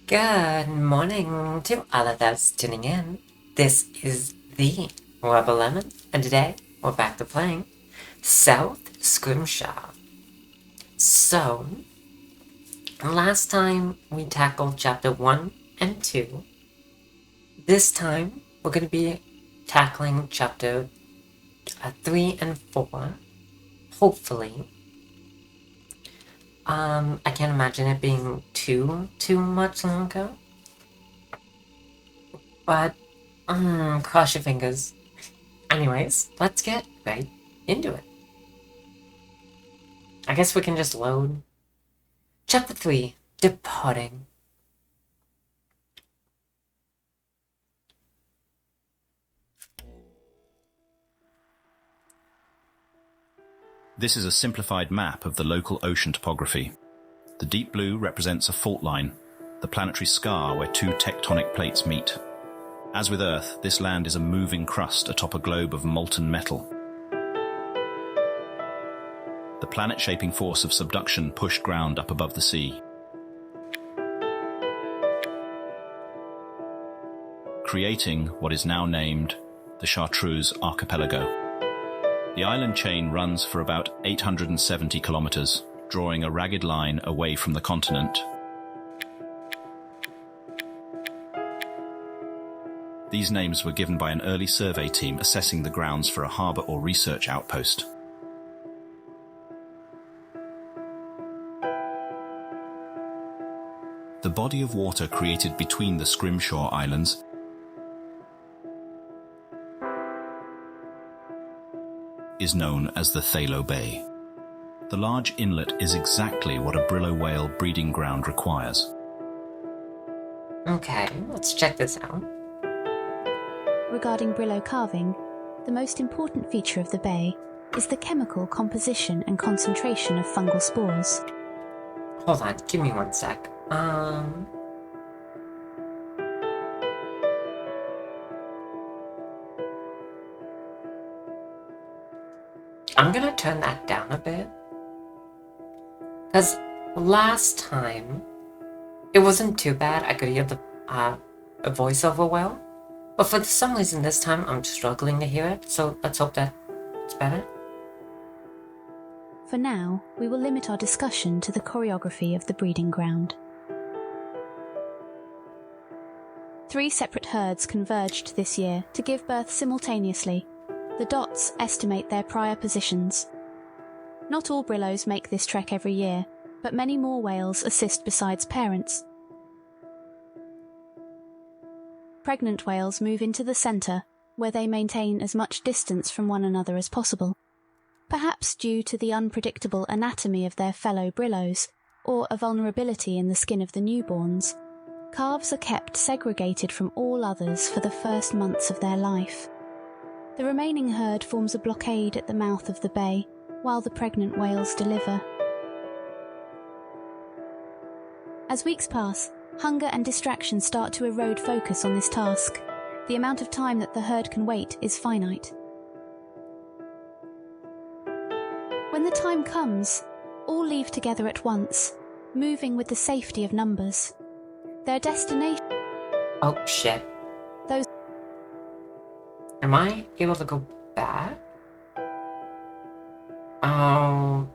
Good morning to all of those tuning in. This is the Rubber Lemon, and today we're back to playing South Scrimshaw. So, last time we tackled chapter 1 and 2. This time we're going to be tackling chapter 3 and 4, hopefully. I can't imagine it being too much longer. But, cross your fingers. Anyways, let's get right into it. I guess we can just load. Chapter 3, Departing. This is a simplified map of the local ocean topography. The deep blue represents a fault line, the planetary scar where two tectonic plates meet. As with Earth, this land is a moving crust atop a globe of molten metal. The planet-shaping force of subduction pushed ground up above the sea. Creating what is now named the Chartreuse Archipelago. The island chain runs for about 870 kilometers, drawing a ragged line away from the continent. These names were given by an early survey team assessing the grounds for a harbour or research outpost. The body of water created between the Scrimshaw Islands is known as the Phthalo Bay. The large inlet is exactly what a Brillo Whale breeding ground requires. Okay, let's check this out. Regarding Brillo carving, the most important feature of the bay is the chemical composition and concentration of fungal spores. Hold on, give me one sec. I'm gonna turn that down a bit. Because last time, it wasn't too bad. I could hear the a voiceover well. But for some reason this time, I'm struggling to hear it. So let's hope that it's better. For now, we will limit our discussion to the choreography of the breeding ground. 3 separate herds converged this year to give birth simultaneously. The dots estimate their prior positions. Not all Brillos make this trek every year, but many more whales assist besides parents. Pregnant whales move into the centre, where they maintain as much distance from one another as possible. Perhaps due to the unpredictable anatomy of their fellow Brillos, or a vulnerability in the skin of the newborns, calves are kept segregated from all others for the first months of their life. The remaining herd forms a blockade at the mouth of the bay, while the pregnant whales deliver. As weeks pass, hunger and distraction start to erode focus on this task. The amount of time that the herd can wait is finite. When the time comes, all leave together at once, moving with the safety of numbers. Their destination... Oh, shit. Those... Am I able to go back? Oh...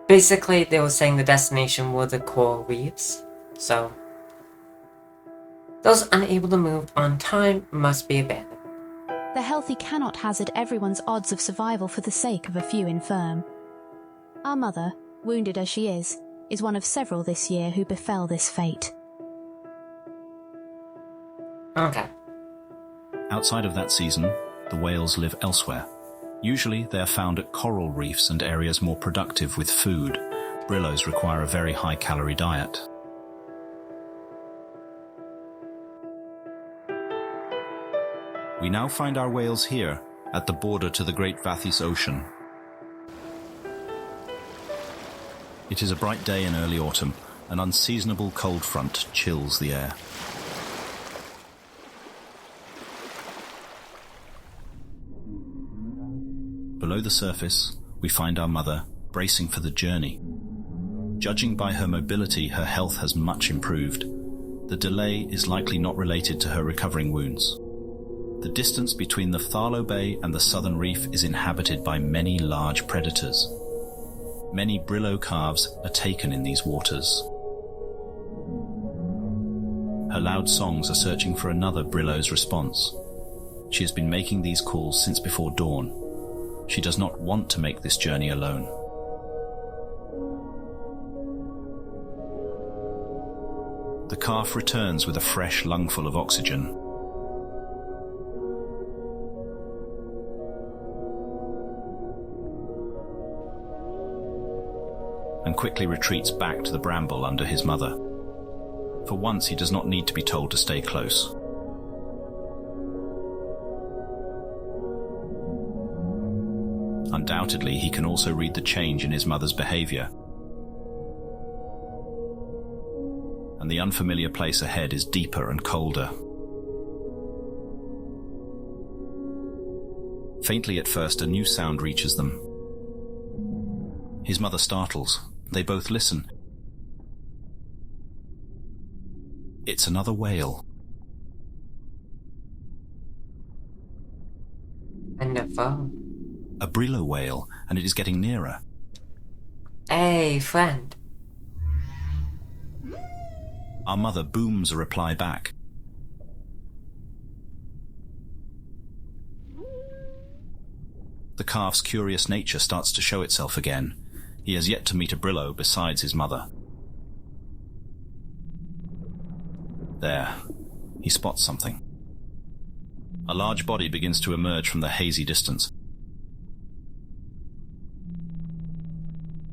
Basically, they were saying the destination were the coral reefs, so... Those unable to move on time must be abandoned. The healthy cannot hazard everyone's odds of survival for the sake of a few infirm. Our mother, wounded as she is one of several this year who befell this fate. Okay. Outside of that season, the whales live elsewhere. Usually they are found at coral reefs and areas more productive with food. Brillos require a very high-calorie diet. We now find our whales here, at the border to the Great Vathis Ocean. It is a bright day in early autumn. An unseasonable cold front chills the air. Below the surface, we find our mother bracing for the journey. Judging by her mobility, her health has much improved. The delay is likely not related to her recovering wounds. The distance between the Phthalo Bay and the southern reef is inhabited by many large predators. Many Brillo calves are taken in these waters. Her loud songs are searching for another Brillo's response. She has been making these calls since before dawn. She does not want to make this journey alone. The calf returns with a fresh lungful of oxygen. And quickly retreats back to the bramble under his mother. For once, he does not need to be told to stay close. Undoubtedly, he can also read the change in his mother's behavior. And the unfamiliar place ahead is deeper and colder. Faintly at first, a new sound reaches them. His mother startles. They both listen. It's another whale. Wonderful. A Brillo whale, and it is getting nearer. Hey, friend. Our mother booms a reply back. The calf's curious nature starts to show itself again. He has yet to meet a Brillo besides his mother. There, he spots something. A large body begins to emerge from the hazy distance.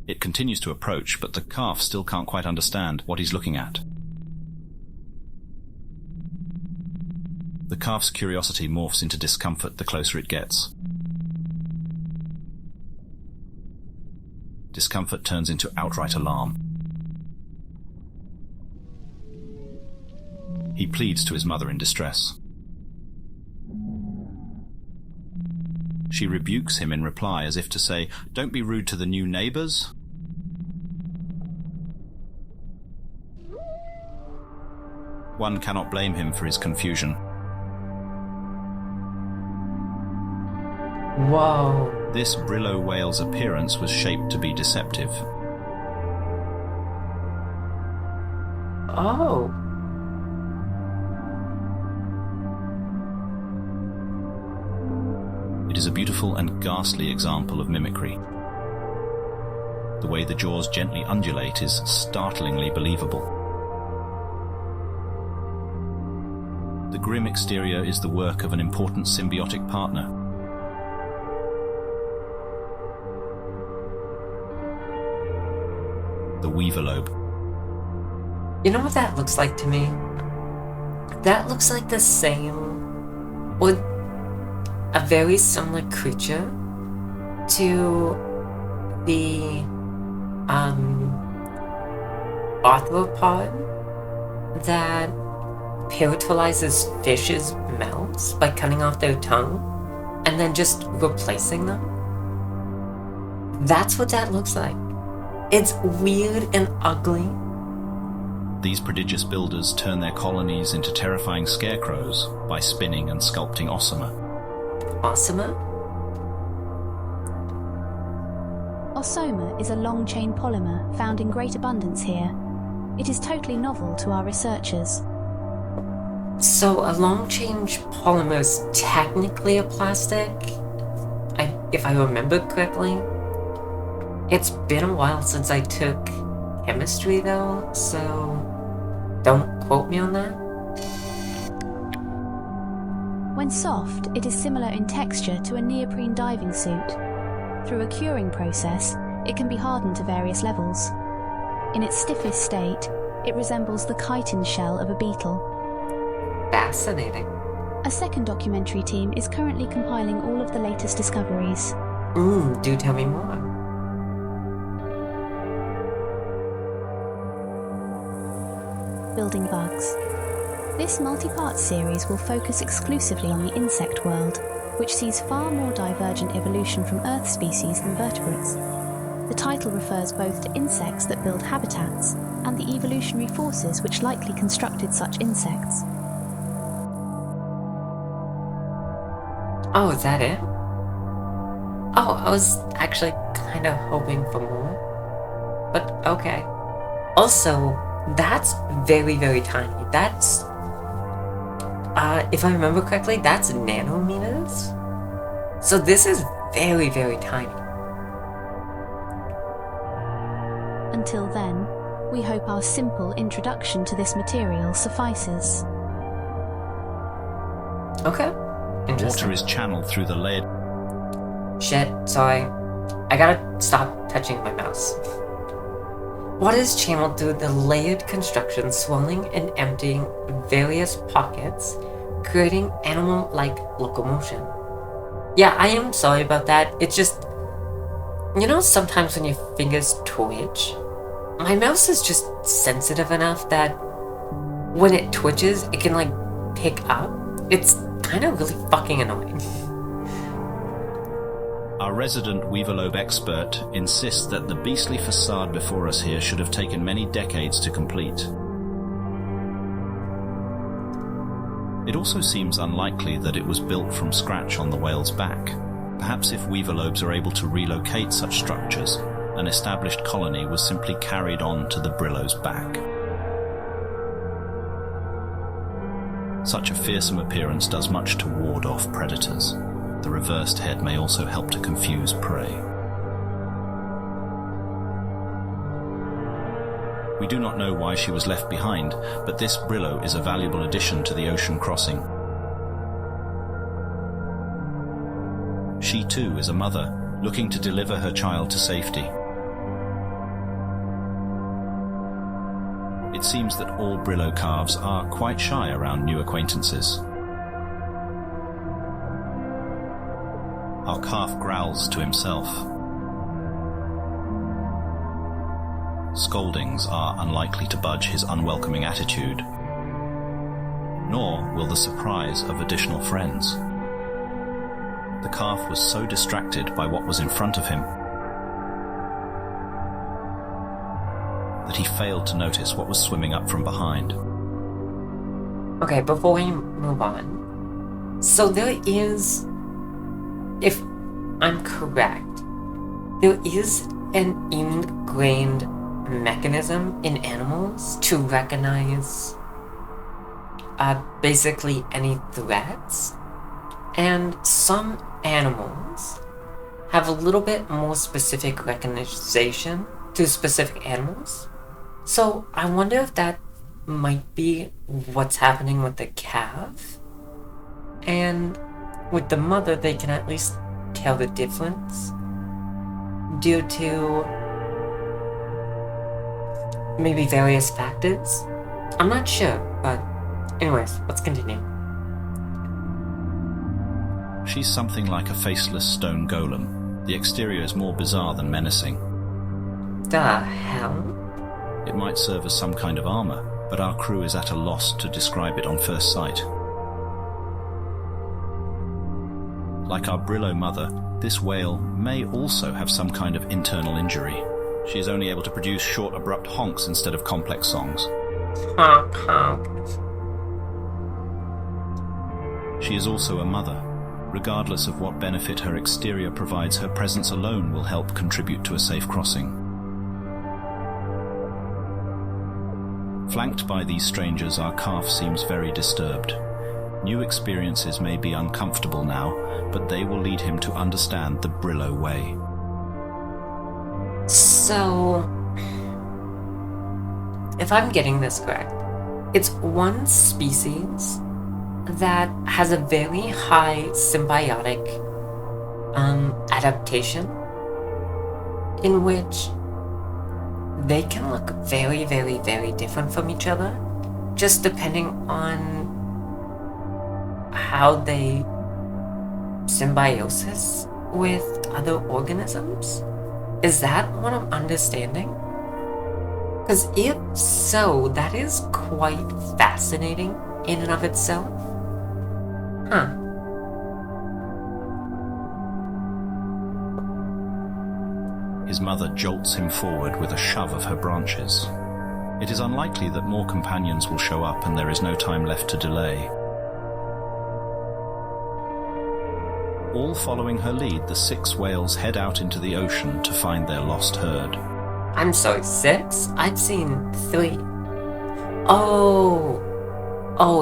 It continues to approach, but the calf still can't quite understand what he's looking at. The calf's curiosity morphs into discomfort the closer it gets. Discomfort turns into outright alarm. He pleads to his mother in distress. She rebukes him in reply as if to say, "Don't be rude to the new neighbors." One cannot blame him for his confusion. Whoa. This Brillo whale's appearance was shaped to be deceptive. Oh. It is a beautiful and ghastly example of mimicry. The way the jaws gently undulate is startlingly believable. The grim exterior is the work of an important symbiotic partner. The weaver lobe. You know what that looks like to me? That looks like the same, or a very similar creature to the arthropod that paralyzes fishes' mouths by cutting off their tongue and then just replacing them. That's what that looks like. It's weird and ugly. These prodigious builders turn their colonies into terrifying scarecrows by spinning and sculpting ossamer. Ossamer? Ossamer is a long-chain polymer found in great abundance here. It is totally novel to our researchers. So a long-chain polymer is technically a plastic? If I remember correctly. It's been a while since I took chemistry though, so don't quote me on that. When soft, it is similar in texture to a neoprene diving suit. Through a curing process, it can be hardened to various levels. In its stiffest state, it resembles the chitin shell of a beetle. Fascinating. A second documentary team is currently compiling all of the latest discoveries. Do tell me more. Building bugs. This multi-part series will focus exclusively on the insect world, which sees far more divergent evolution from Earth species than vertebrates. The title refers both to insects that build habitats and the evolutionary forces which likely constructed such insects. Oh, is that it? Oh, I was actually kind of hoping for more. But okay. Also, that's very, very tiny. That's, if I remember correctly, that's nanometers? So this is very, very tiny. Until then, we hope our simple introduction to this material suffices. Okay. Water is channeled through the layered... Shit, sorry. I gotta stop touching my mouse. Water is channeled through the layered construction, swelling and emptying various pockets, creating animal-like locomotion. Yeah, I am sorry about that. It's just... You know, sometimes when your fingers twitch, my mouse is just sensitive enough that when it twitches, it can, like, pick up. It's kind of really fucking annoying. Our resident Weaverlobe expert insists that the beastly facade before us here should have taken many decades to complete. It also seems unlikely that it was built from scratch on the whale's back. Perhaps if Weaverlobes are able to relocate such structures, an established colony was simply carried on to the Brillo's back. Such a fearsome appearance does much to ward off predators. The reversed head may also help to confuse prey. We do not know why she was left behind, but this Brillo is a valuable addition to the ocean crossing. She too is a mother, looking to deliver her child to safety. It seems that all Brillo calves are quite shy around new acquaintances. Our calf growls to himself. Scoldings are unlikely to budge his unwelcoming attitude, nor will the surprise of additional friends. The calf was so distracted by what was in front of him that he failed to notice what was swimming up from behind. Okay, before we move on, so there is, if I'm correct, there is an ingrained mechanism in animals to recognize basically any threats, and some animals have a little bit more specific recognition to specific animals. So I wonder if that might be what's happening with the calf, and with the mother they can at least tell the difference due to maybe various factors. I'm not sure, but anyways, let's continue. She's something like a faceless stone golem. The exterior is more bizarre than menacing. The hell? It might serve as some kind of armor, but our crew is at a loss to describe it on first sight. Like our Brillo mother, this whale may also have some kind of internal injury. She is only able to produce short, abrupt honks instead of complex songs. Honk, honk. She is also a mother. Regardless of what benefit her exterior provides, her presence alone will help contribute to a safe crossing. Flanked by these strangers, our calf seems very disturbed. New experiences may be uncomfortable now, but they will lead him to understand the Brillo way. So, if I'm getting this correct, it's one species that has a very high symbiotic adaptation in which they can look very, very, very different from each other, just depending on how they symbiosis with other organisms. Is that what I'm understanding? Because if so, that is quite fascinating in and of itself. Huh. His mother jolts him forward with a shove of her branches. It is unlikely that more companions will show up, and there is no time left to delay. All following her lead, the 6 whales head out into the ocean to find their lost herd. I'm sorry, 6? I've seen 3. Oh,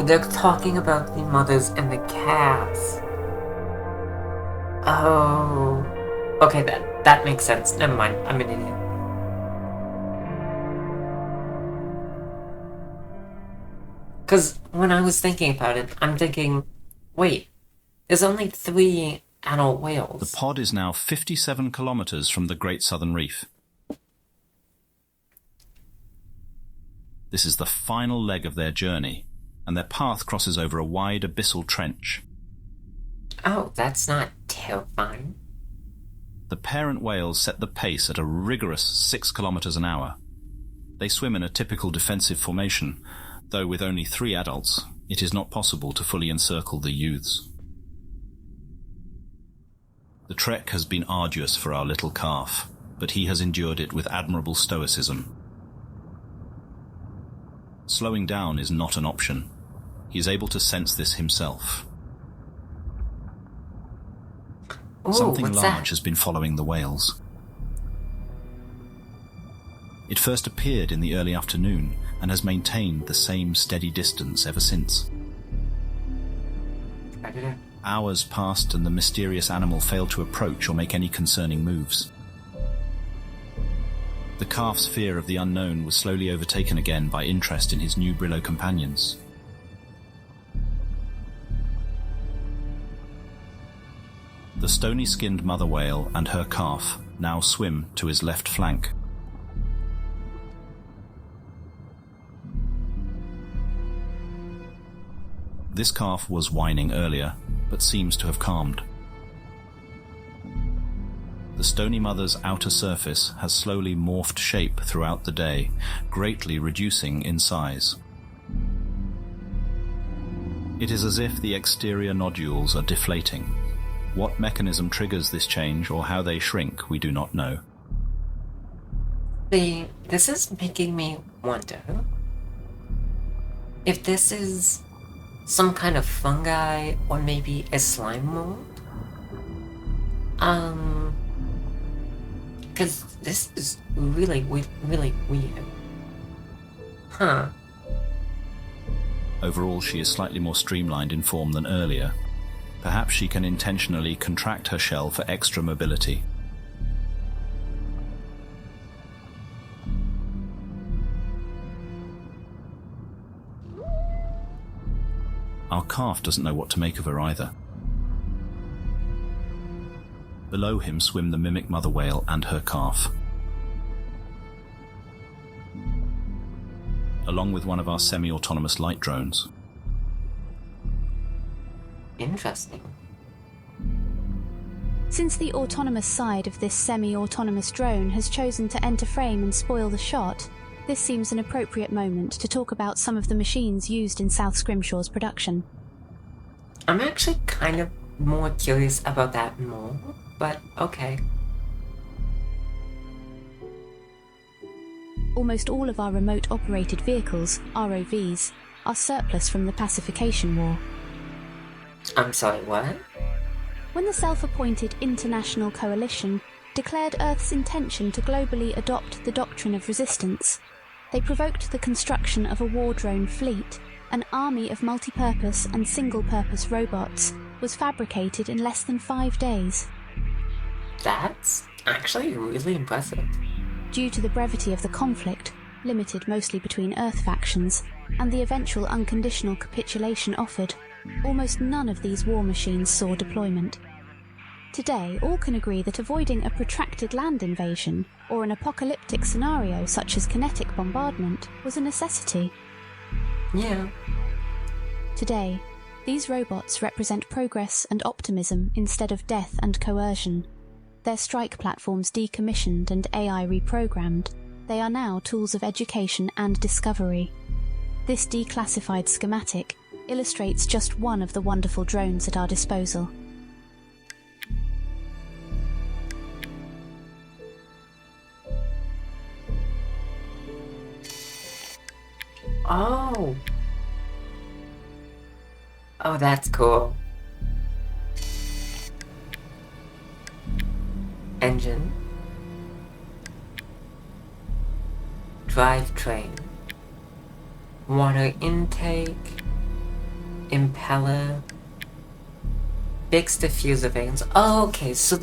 they're talking about the mothers and the calves. Oh. Okay, that makes sense. Never mind, I'm an idiot. Because when I was thinking about it, I'm thinking, wait, there's only 3 adult whales. The pod is now 57 kilometers from the Great Southern Reef. This is the final leg of their journey, and their path crosses over a wide abyssal trench. Oh, that's not terrifying. The parent whales set the pace at a rigorous 6 kilometers an hour. They swim in a typical defensive formation, though with only 3 adults, it is not possible to fully encircle the youths. The trek has been arduous for our little calf, but he has endured it with admirable stoicism. Slowing down is not an option. He is able to sense this himself. Ooh, Something what's large that? has been following the whales. It first appeared in the early afternoon and has maintained the same steady distance ever since. Hours passed and the mysterious animal failed to approach or make any concerning moves. The calf's fear of the unknown was slowly overtaken again by interest in his new Brillo companions. The stony-skinned mother whale and her calf now swim to his left flank. This calf was whining earlier, but seems to have calmed. The stony mother's outer surface has slowly morphed shape throughout the day, greatly reducing in size. It is as if the exterior nodules are deflating. What mechanism triggers this change or how they shrink, we do not know. This is making me wonder if this is some kind of fungi or maybe a slime mold. Because this is really weird. Huh. Overall, she is slightly more streamlined in form than earlier. Perhaps she can intentionally contract her shell for extra mobility. Our calf doesn't know what to make of her either. Below him swim the mimic mother whale and her calf, along with one of our semi-autonomous light drones. Interesting. Since the autonomous side of this semi-autonomous drone has chosen to enter frame and spoil the shot, this seems an appropriate moment to talk about some of the machines used in South Scrimshaw's production. I'm actually kind of more curious about that more, but okay. Almost all of our remote-operated vehicles, ROVs, are surplus from the Pacification War. I'm sorry, what? When the self-appointed International Coalition declared Earth's intention to globally adopt the doctrine of resistance, they provoked the construction of a war drone fleet. An army of multi-purpose and single-purpose robots was fabricated in less than 5 days. That's actually really impressive. Due to the brevity of the conflict, limited mostly between Earth factions, and the eventual unconditional capitulation offered, almost none of these war machines saw deployment. Today, all can agree that avoiding a protracted land invasion or an apocalyptic scenario such as kinetic bombardment was a necessity. Yeah. Today, these robots represent progress and optimism instead of death and coercion. Their strike platforms decommissioned and AI reprogrammed, they are now tools of education and discovery. This declassified schematic illustrates just one of the wonderful drones at our disposal. Oh! Oh, that's cool. Engine. Drivetrain. Water intake. Impeller. Fixed diffuser vanes. Oh, okay, so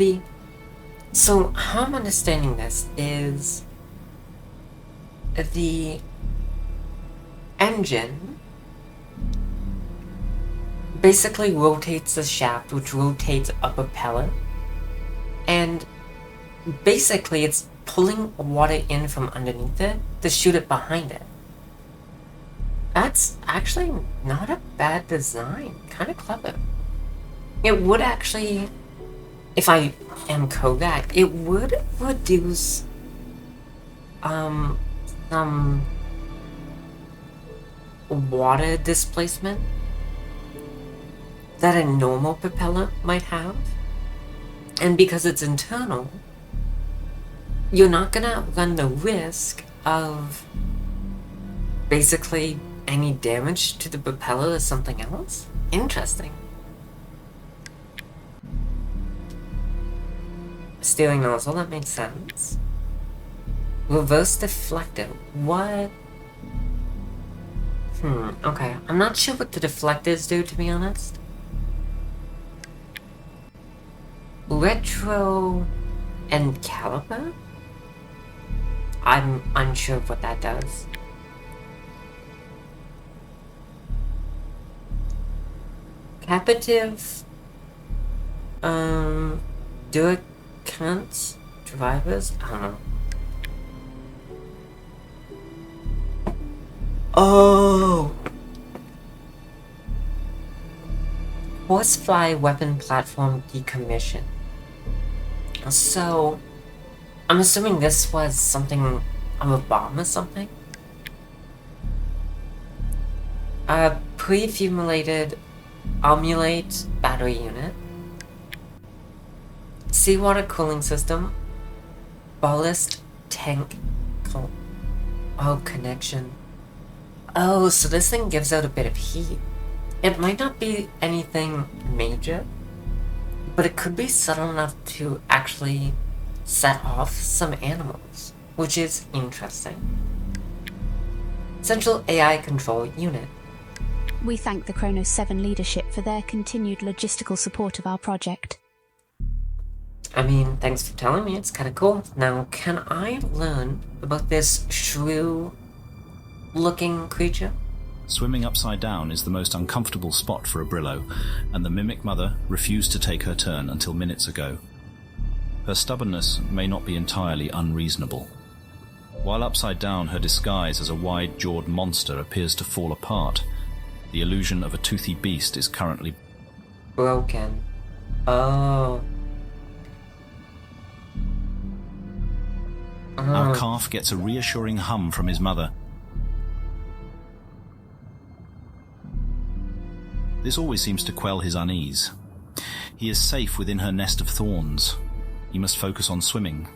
how I'm understanding this is the engine basically rotates the shaft, which rotates a propeller, and basically it's pulling water in from underneath it to shoot it behind it. That's actually not a bad design. Kind of clever. It would actually, if I am correct, it would reduce some water displacement that a normal propeller might have. And because it's internal, you're not gonna run the risk of basically any damage to the propeller or something else. Interesting. Steering nozzle, that makes sense. Reverse deflector, what? Okay. I'm not sure what the deflectors do, to be honest. Retro and caliper? I'm unsure of what that does. Capative, Duracant drivers? I don't know. Oh! Horsefly weapon platform decommission. So, I'm assuming this was something of a bomb or something? A pre-fumulated Omulate battery unit. Seawater cooling system. Ballast tank connection. Oh, so this thing gives out a bit of heat. It might not be anything major, but it could be subtle enough to actually set off some animals, which is interesting. Central AI Control Unit. We thank the Kronos 7 leadership for their continued logistical support of our project. I mean, thanks for telling me, it's kinda cool. Now, can I learn about this shrew-looking creature? Swimming upside down is the most uncomfortable spot for a Brillo, and the mimic mother refused to take her turn until minutes ago. Her stubbornness may not be entirely unreasonable. While upside down, her disguise as a wide-jawed monster appears to fall apart. The illusion of a toothy beast is currently broken. Oh. Our calf gets a reassuring hum from his mother. This always seems to quell his unease. He is safe within her nest of thorns. He must focus on swimming.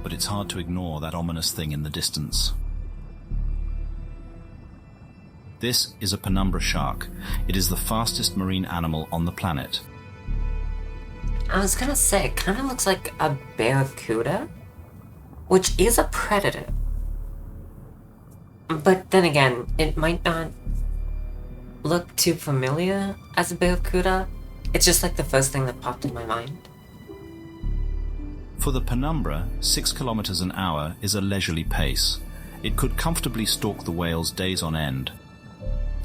But it's hard to ignore that ominous thing in the distance. This is a penumbra shark. It is the fastest marine animal on the planet. I was gonna say, it kinda looks like a barracuda, which is a predator. But then again, it might not look too familiar as a barracuda. It's just like the first thing that popped in my mind. For the penumbra, 6 kilometers an hour is a leisurely pace. It could comfortably stalk the whales days on end.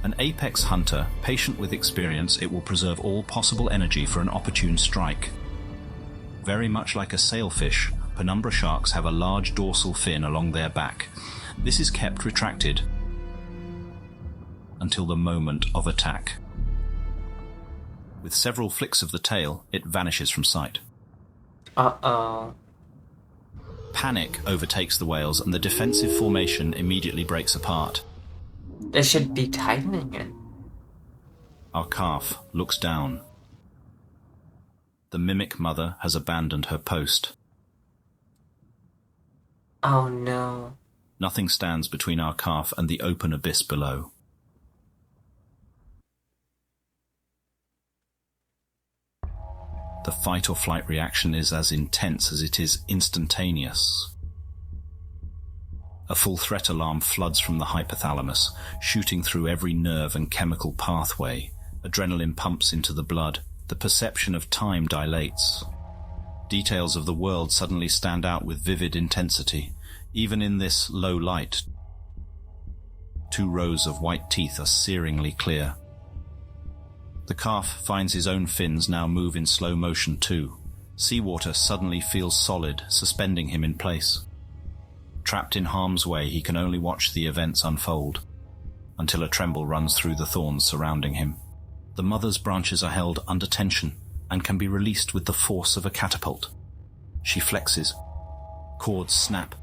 An apex hunter, patient with experience, it will preserve all possible energy for an opportune strike. Very much like a sailfish, penumbra sharks have a large dorsal fin along their back. This is kept retracted until the moment of attack. With several flicks of the tail, it vanishes from sight. Uh-oh. Panic overtakes the whales and the defensive formation immediately breaks apart. They should be tightening it. Our calf looks down. The mimic mother has abandoned her post. Oh no. Nothing stands between our calf and the open abyss below. The fight or flight reaction is as intense as it is instantaneous. A full threat alarm floods from the hypothalamus, shooting through every nerve and chemical pathway. Adrenaline pumps into the blood. The perception of time dilates. Details of the world suddenly stand out with vivid intensity. Even in this low light, 2 rows of white teeth are searingly clear. The calf finds his own fins now move in slow motion too. Seawater suddenly feels solid, suspending him in place. Trapped in harm's way, he can only watch the events unfold, until a tremble runs through the thorns surrounding him. The mother's branches are held under tension and can be released with the force of a catapult. She flexes. Cords snap.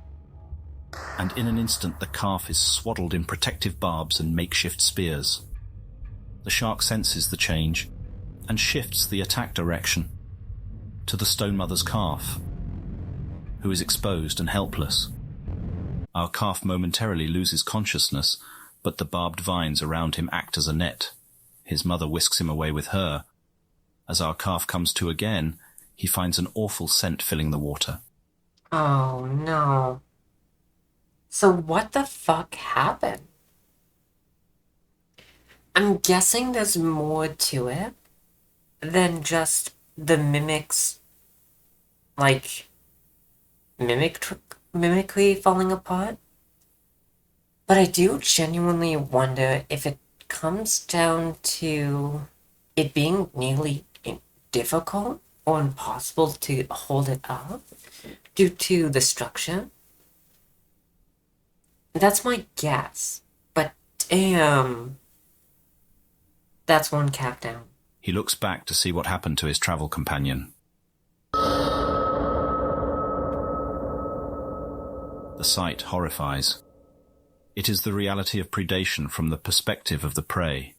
And in an instant the calf is swaddled in protective barbs and makeshift spears. The shark senses the change and shifts the attack direction to the stone mother's calf, who is exposed and helpless. Our calf momentarily loses consciousness, but the barbed vines around him act as a net. His mother whisks him away with her. As our calf comes to again, he finds an awful scent filling the water. Oh no. So what the fuck happened? I'm guessing there's more to it than just the mimicry falling apart. But I do genuinely wonder if it comes down to it being nearly difficult or impossible to hold it up due to the structure. That's my guess. But damn. That's one cap down. He looks back to see what happened to his travel companion. The sight horrifies. It is the reality of predation from the perspective of the prey.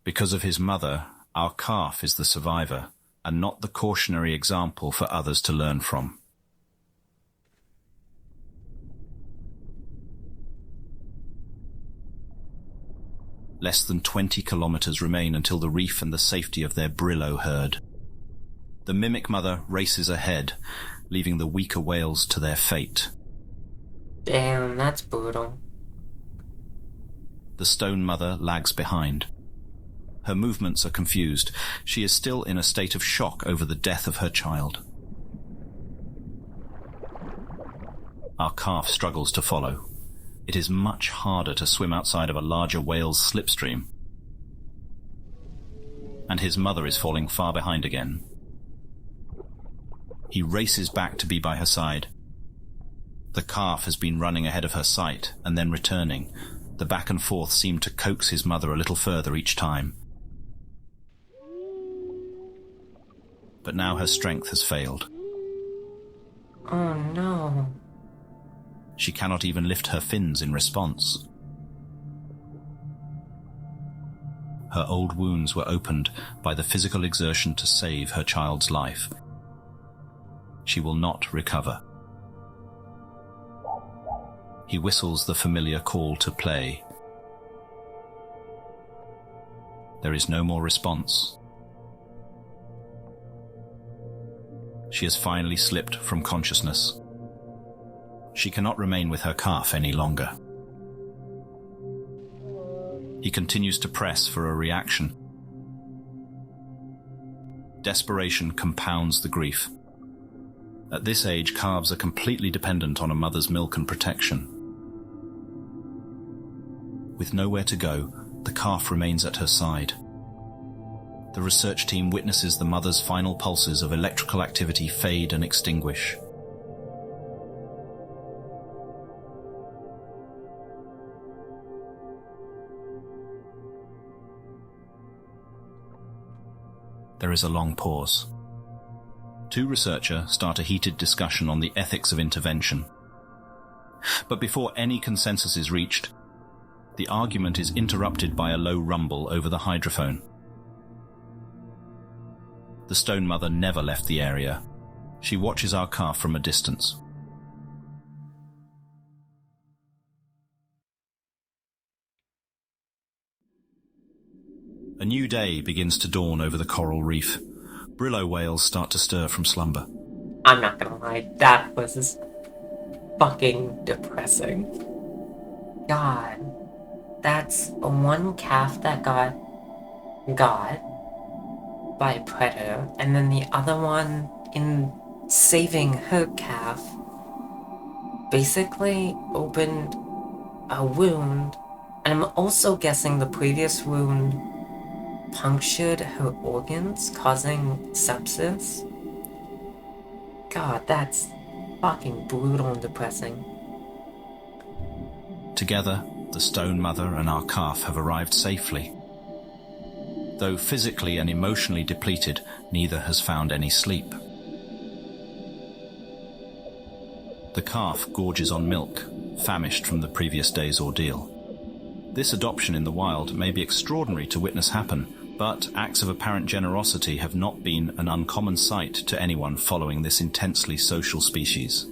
Because of his mother, our calf is the survivor, and not the cautionary example for others to learn from. Less than 20 kilometers remain until the reef and the safety of their Brillo herd. The mimic mother races ahead, leaving the weaker whales to their fate. Damn, that's brutal. The stone mother lags behind. Her movements are confused. She is still in a state of shock over the death of her child. Our calf struggles to follow. It is much harder to swim outside of a larger whale's slipstream. And his mother is falling far behind again. He races back to be by her side. The calf has been running ahead of her sight and then returning. The back and forth seem to coax his mother a little further each time. But now her strength has failed. Oh no. She cannot even lift her fins in response. Her old wounds were opened by the physical exertion to save her child's life. She will not recover. He whistles the familiar call to play. There is no more response. She has finally slipped from consciousness. She cannot remain with her calf any longer. He continues to press for a reaction. Desperation compounds the grief. At this age, calves are completely dependent on a mother's milk and protection. With nowhere to go, the calf remains at her side. The research team witnesses the mother's final pulses of electrical activity fade and extinguish. There is a long pause. Two researchers start a heated discussion on the ethics of intervention. But before any consensus is reached, the argument is interrupted by a low rumble over the hydrophone. The stone mother never left the area. She watches our calf from a distance. A new day begins to dawn over the coral reef. Brillo whales start to stir from slumber. I'm not gonna lie, that was fucking depressing. God, that's one calf that got by a predator, and then the other one, in saving her calf, basically opened a wound, and I'm also guessing the previous wound punctured her organs, causing sepsis. God, that's fucking brutal and depressing. Together, the stone mother and our calf have arrived safely. Though physically and emotionally depleted, neither has found any sleep. The calf gorges on milk, famished from the previous day's ordeal. This adoption in the wild may be extraordinary to witness happen, but acts of apparent generosity have not been an uncommon sight to anyone following this intensely social species.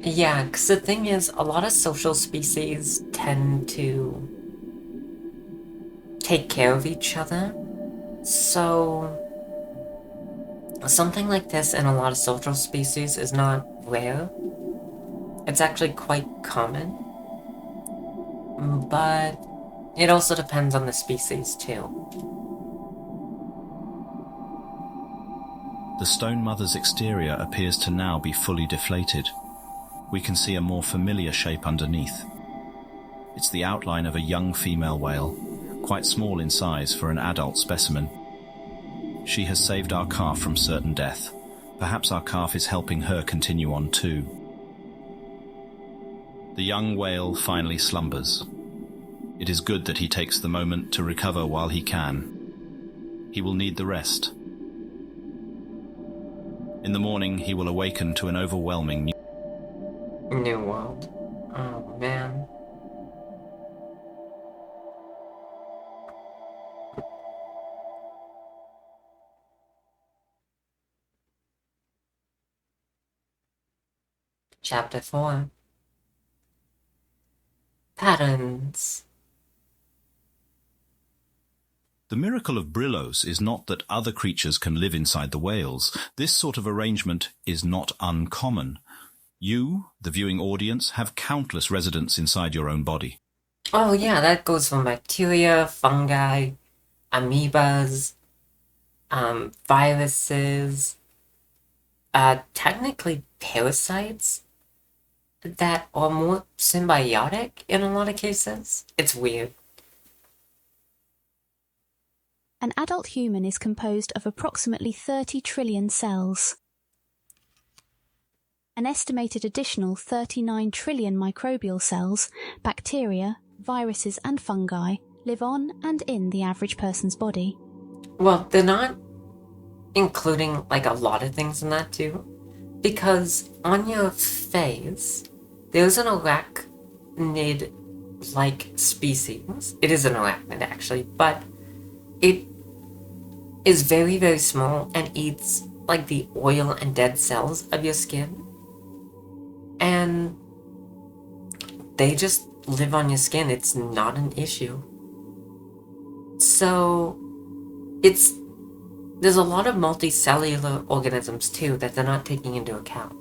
Yeah, because the thing is, a lot of social species tend to take care of each other. So, something like this in a lot of social species is not rare. It's actually quite common. But it also depends on the species, too. The stone mother's exterior appears to now be fully deflated. We can see a more familiar shape underneath. It's the outline of a young female whale, quite small in size for an adult specimen. She has saved our calf from certain death. Perhaps our calf is helping her continue on too. The young whale finally slumbers. It is good that he takes the moment to recover while he can. He will need the rest. In the morning, he will awaken to an overwhelming New world. Oh, man. Chapter 4. Patterns. The miracle of Brillos is not that other creatures can live inside the whales. This sort of arrangement is not uncommon. You, the viewing audience, have countless residents inside your own body. Oh yeah, that goes from bacteria, fungi, amoebas, viruses, technically parasites that are more symbiotic in a lot of cases. It's weird. An adult human is composed of approximately 30 trillion cells. An estimated additional 39 trillion microbial cells, bacteria, viruses and fungi live on and in the average person's body. Well, they're not including like a lot of things in that too, because on your face there's an arachnid-like species. It is an arachnid actually, but it is very, very small and eats like the oil and dead cells of your skin. And they just live on your skin. It's not an issue. So there's a lot of multicellular organisms too that they're not taking into account.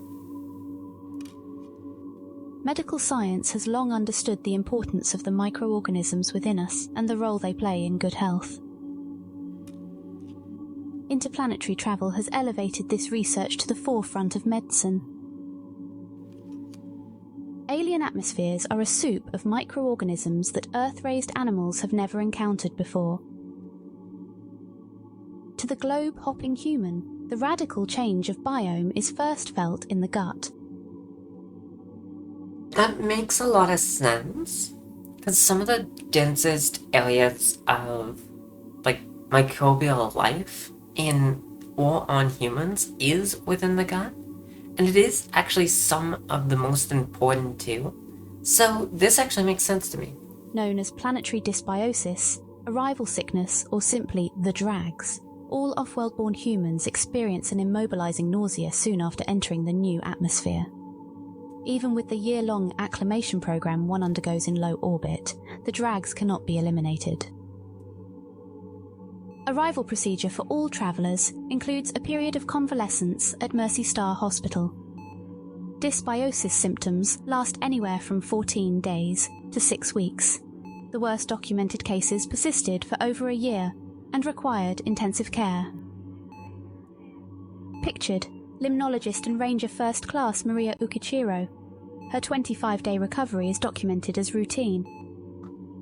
Medical science has long understood the importance of the microorganisms within us and the role they play in good health. Interplanetary travel has elevated this research to the forefront of medicine. Alien atmospheres are a soup of microorganisms that Earth-raised animals have never encountered before. To the globe-hopping human, the radical change of biome is first felt in the gut. That makes a lot of sense, because some of the densest areas of like microbial life in or on humans is within the gut, and it is actually some of the most important too. So this actually makes sense to me. Known as planetary dysbiosis, arrival sickness, or simply the drags, all off-world-born humans experience an immobilizing nausea soon after entering the new atmosphere. Even with the year-long acclimation program one undergoes in low orbit, the drags cannot be eliminated. Arrival procedure for all travellers includes a period of convalescence at Mercy Star Hospital. Dysbiosis symptoms last anywhere from 14 days to 6 weeks. The worst documented cases persisted for over a year and required intensive care. Pictured, limnologist and ranger first class Maria Ukichiro. Her 25-day recovery is documented as routine.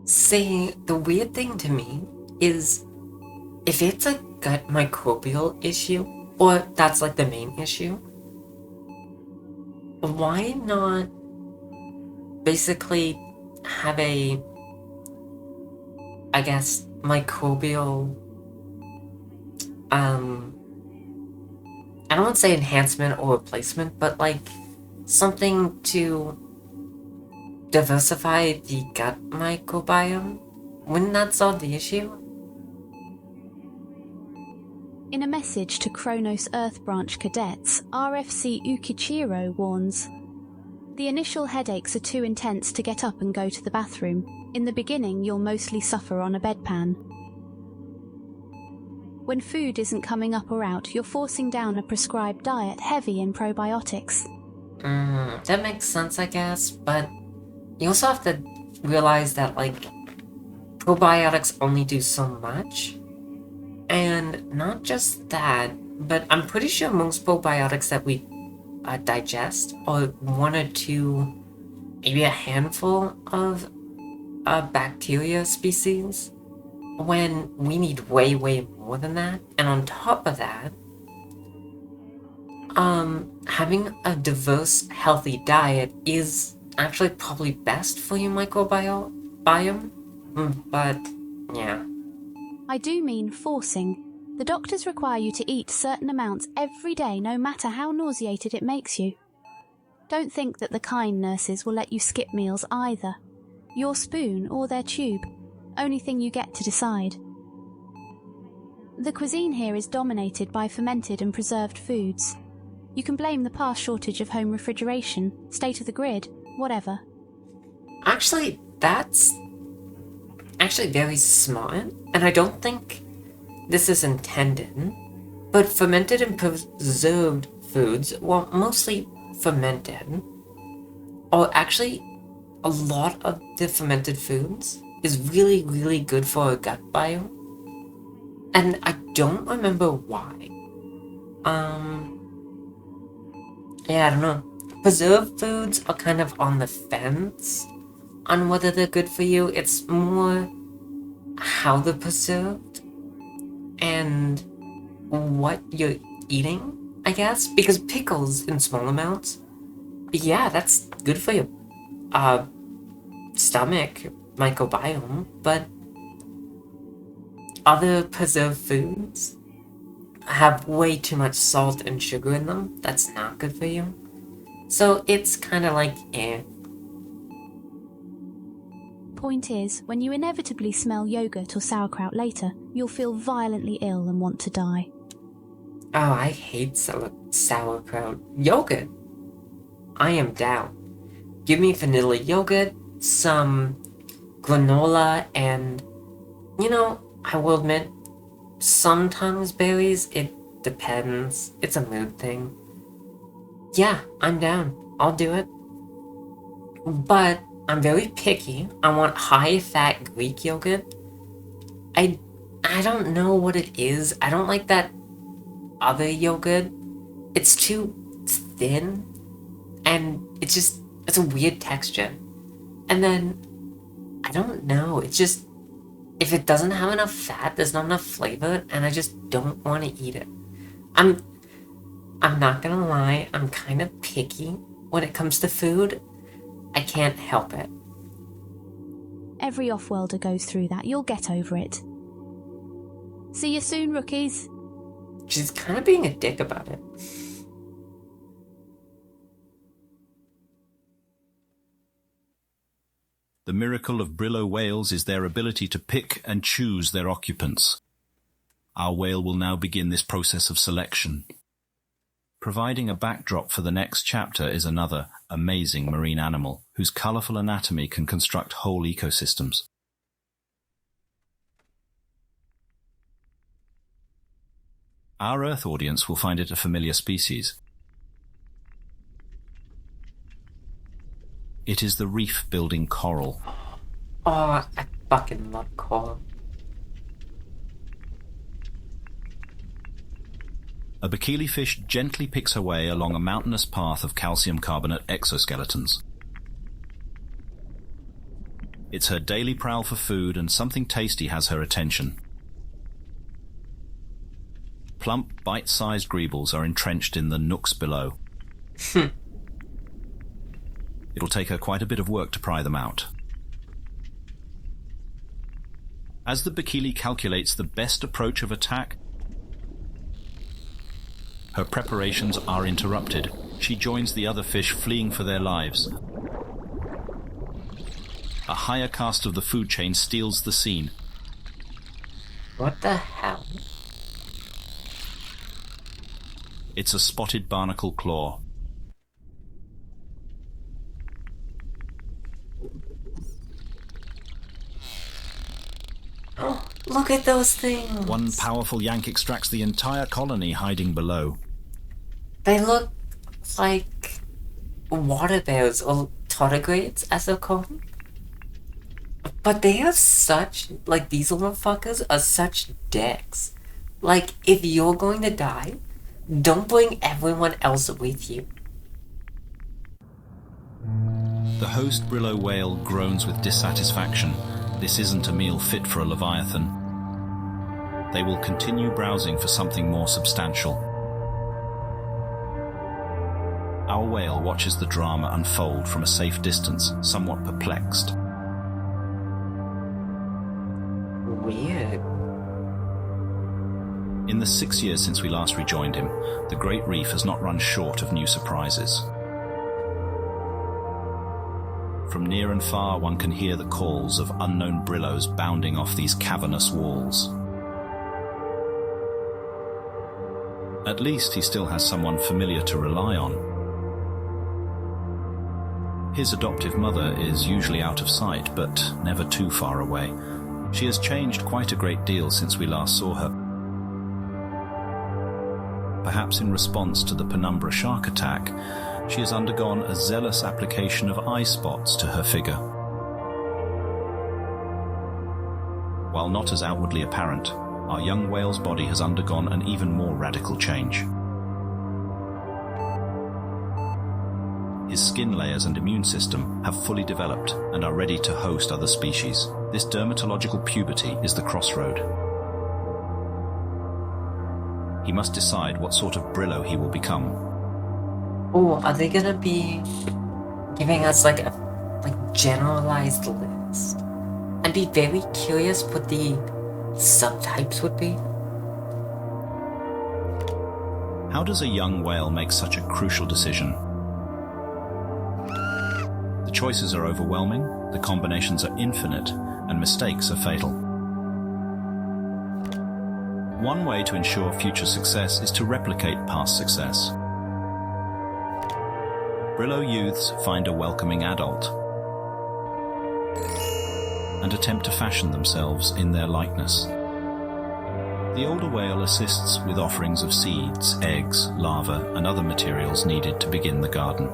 See, the weird thing to me is, if it's a gut microbial issue, or that's like the main issue, why not basically have a, I guess, microbial, I don't want to say enhancement or replacement, but like something to diversify the gut microbiome? Wouldn't that solve the issue? In a message to Kronos Earth Branch cadets, RFC Ukichiro warns, "The initial headaches are too intense to get up and go to the bathroom. In the beginning, you'll mostly suffer on a bedpan. When food isn't coming up or out, you're forcing down a prescribed diet heavy in probiotics." That makes sense, I guess, but you also have to realize that, like, probiotics only do so much. And not just that, but I'm pretty sure most probiotics that we digest are one or two, maybe a handful of bacteria species, when we need way, way more than that. And on top of that, having a diverse, healthy diet is actually probably best for your microbiome. But, yeah. I do mean forcing. The doctors require you to eat certain amounts every day, no matter how nauseated it makes you. Don't think that the kind nurses will let you skip meals either. Your spoon or their tube. Only thing you get to decide. The cuisine here is dominated by fermented and preserved foods. You can blame the past shortage of home refrigeration, state of the grid, whatever. Actually, that's actually very smart, and I don't think this is intended, but fermented and preserved foods, well, mostly fermented, or actually a lot of the fermented foods is really, really good for our gut biome, and I don't remember why. Yeah, I don't know. Preserved foods are kind of on the fence on whether they're good for you. It's more how they're preserved and what you're eating, I guess. Because pickles in small amounts, yeah, that's good for your stomach microbiome, but other preserved foods have way too much salt and sugar in them. That's not good for you. So it's kind of like, eh. Point is, when you inevitably smell yogurt or sauerkraut later, you'll feel violently ill and want to die. Oh, I hate sauerkraut. Yogurt! I am down. Give me vanilla yogurt, some granola, and, you know, I will admit, sometimes berries, it depends. It's a mood thing. Yeah, I'm down. I'll do it. But I'm very picky. I want high-fat Greek yogurt. I don't know what it is. I don't like that other yogurt. It's too thin, and it's a weird texture. And then, I don't know, it's just, if it doesn't have enough fat, there's not enough flavor, and I just don't want to eat it. I'm not gonna lie, I'm kind of picky when it comes to food. I can't help it. Every off-worlder goes through that. You'll get over it. See you soon, rookies. She's kind of being a dick about it. The miracle of Brillo whales is their ability to pick and choose their occupants. Our whale will now begin this process of selection. Providing a backdrop for the next chapter is another amazing marine animal whose colourful anatomy can construct whole ecosystems. Our Earth audience will find it a familiar species. It is the reef-building coral. Oh, I fucking love coral. A bikini fish gently picks her way along a mountainous path of calcium carbonate exoskeletons. It's her daily prowl for food, and something tasty has her attention. Plump, bite-sized greebles are entrenched in the nooks below. It'll take her quite a bit of work to pry them out. As the bikini calculates the best approach of attack, her preparations are interrupted. She joins the other fish fleeing for their lives. A higher caste of the food chain steals the scene. What the hell? It's a spotted barnacle claw. Oh, look at those things! One powerful yank extracts the entire colony hiding below. They look like water bears or tardigrades, as they're called. But they are such, like, these little fuckers are such dicks. Like, if you're going to die, don't bring everyone else with you. The host Brillo Whale groans with dissatisfaction. This isn't a meal fit for a leviathan. They will continue browsing for something more substantial. Our whale watches the drama unfold from a safe distance, somewhat perplexed. Weird. In the 6 years since we last rejoined him, the Great Reef has not run short of new surprises. From near and far, one can hear the calls of unknown brillos bounding off these cavernous walls. At least he still has someone familiar to rely on. His adoptive mother is usually out of sight, but never too far away. She has changed quite a great deal since we last saw her. Perhaps in response to the penumbra shark attack, she has undergone a zealous application of eye spots to her figure. While not as outwardly apparent, our young whale's body has undergone an even more radical change. His skin layers and immune system have fully developed and are ready to host other species. This dermatological puberty is the crossroad. He must decide what sort of Brillo he will become. Oh, are they gonna be giving us like a generalized list? I'd be very curious what the subtypes would be. How does a young whale make such a crucial decision? The choices are overwhelming, the combinations are infinite, and mistakes are fatal. One way to ensure future success is to replicate past success. Brillo youths find a welcoming adult and attempt to fashion themselves in their likeness. The older whale assists with offerings of seeds, eggs, larvae, and other materials needed to begin the garden.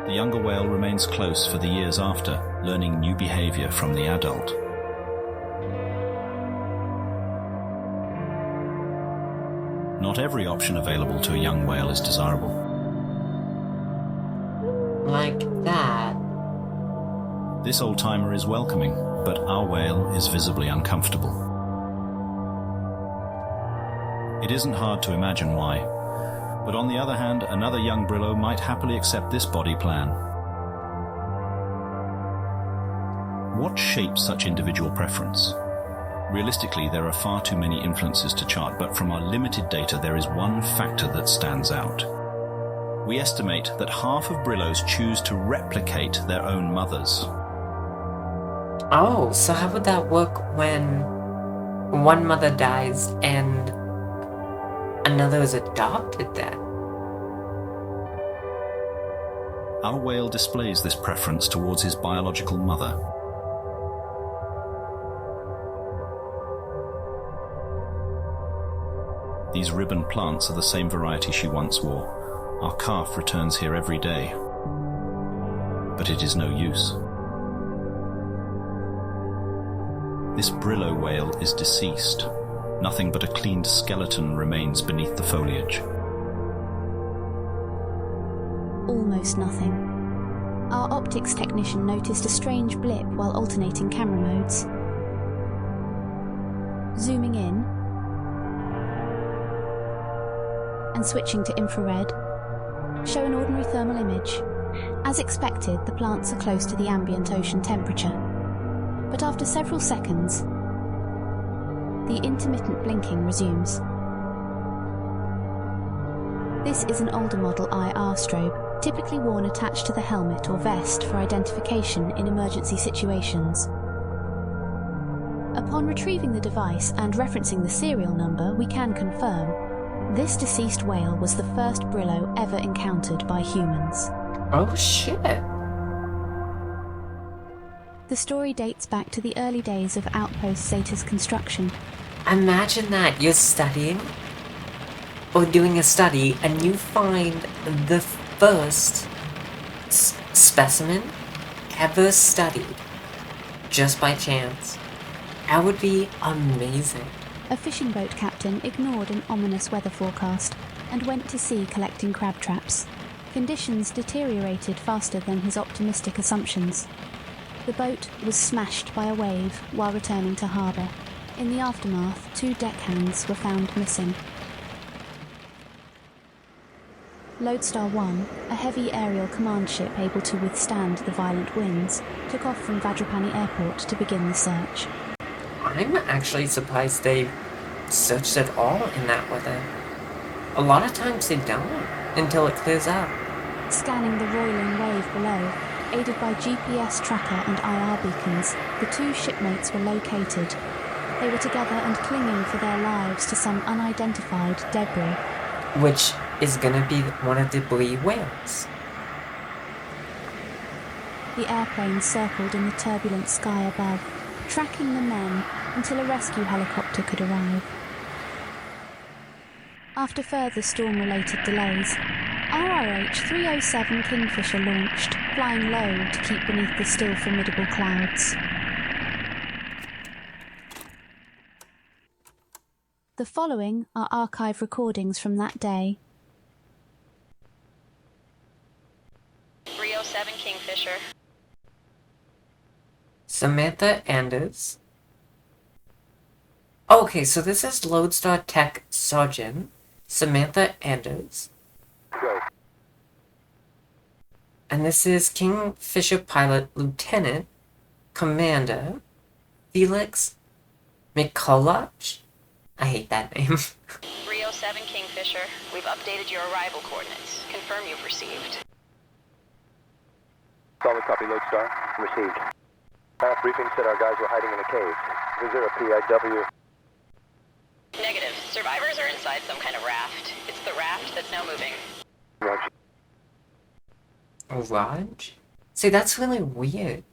The younger whale remains close for the years after, learning new behavior from the adult. Not every option available to a young whale is desirable. Like that. This old-timer is welcoming, but our whale is visibly uncomfortable. It isn't hard to imagine why, but on the other hand, another young Brillo might happily accept this body plan. What shapes such individual preference? Realistically, there are far too many influences to chart, but from our limited data, there is one factor that stands out. We estimate that half of Brillos choose to replicate their own mothers. Oh, so how would that work when one mother dies and another is adopted then? Our whale displays this preference towards his biological mother. These ribbon plants are the same variety she once wore. Our calf returns here every day. But it is no use. This Brillo whale is deceased. Nothing but a cleaned skeleton remains beneath the foliage. Almost nothing. Our optics technician noticed a strange blip while alternating camera modes. Zooming in and switching to infrared, show an ordinary thermal image. As expected, the plants are close to the ambient ocean temperature. But after several seconds, the intermittent blinking resumes. This is an older model IR strobe, typically worn attached to the helmet or vest for identification in emergency situations. Upon retrieving the device and referencing the serial number, we can confirm this deceased whale was the first Brillo ever encountered by humans. Oh shit! The story dates back to the early days of Outpost Zeta's construction. Imagine that you're studying or doing a study and you find the first specimen ever studied just by chance. That would be amazing. A fishing boat captain ignored an ominous weather forecast and went to sea collecting crab traps. Conditions deteriorated faster than his optimistic assumptions. The boat was smashed by a wave while returning to harbour. In the aftermath, 2 deckhands were found missing. Lodestar 1, a heavy aerial command ship able to withstand the violent winds, took off from Vajrapani Airport to begin the search. I'm actually surprised they searched at all in that weather. A lot of times they don't until it clears up. Scanning the roiling wave below, aided by GPS tracker and IR beacons, the 2 shipmates were located. They were together and clinging for their lives to some unidentified debris. Which is gonna be one of the Brillo whales. The airplane circled in the turbulent sky above, tracking the men until a rescue helicopter could arrive. After further storm-related delays, RRH 307 Kingfisher launched, flying low to keep beneath the still formidable clouds. The following are archive recordings from that day. 307 Kingfisher. Samantha Anders. Okay, so this is Lodestar Tech Sergeant Samantha Anders. Go. And this is Kingfisher Pilot Lieutenant Commander Felix Mikolaj. I hate that name. 307 Kingfisher. We've updated your arrival coordinates. Confirm you've received. Solid copy, Lodestar. Received. Briefing said our guys were hiding in a cave. Is there a PIW? Negative. Survivors are inside some kind of raft. It's the raft that's now moving. Roger. Raj? See, that's really weird.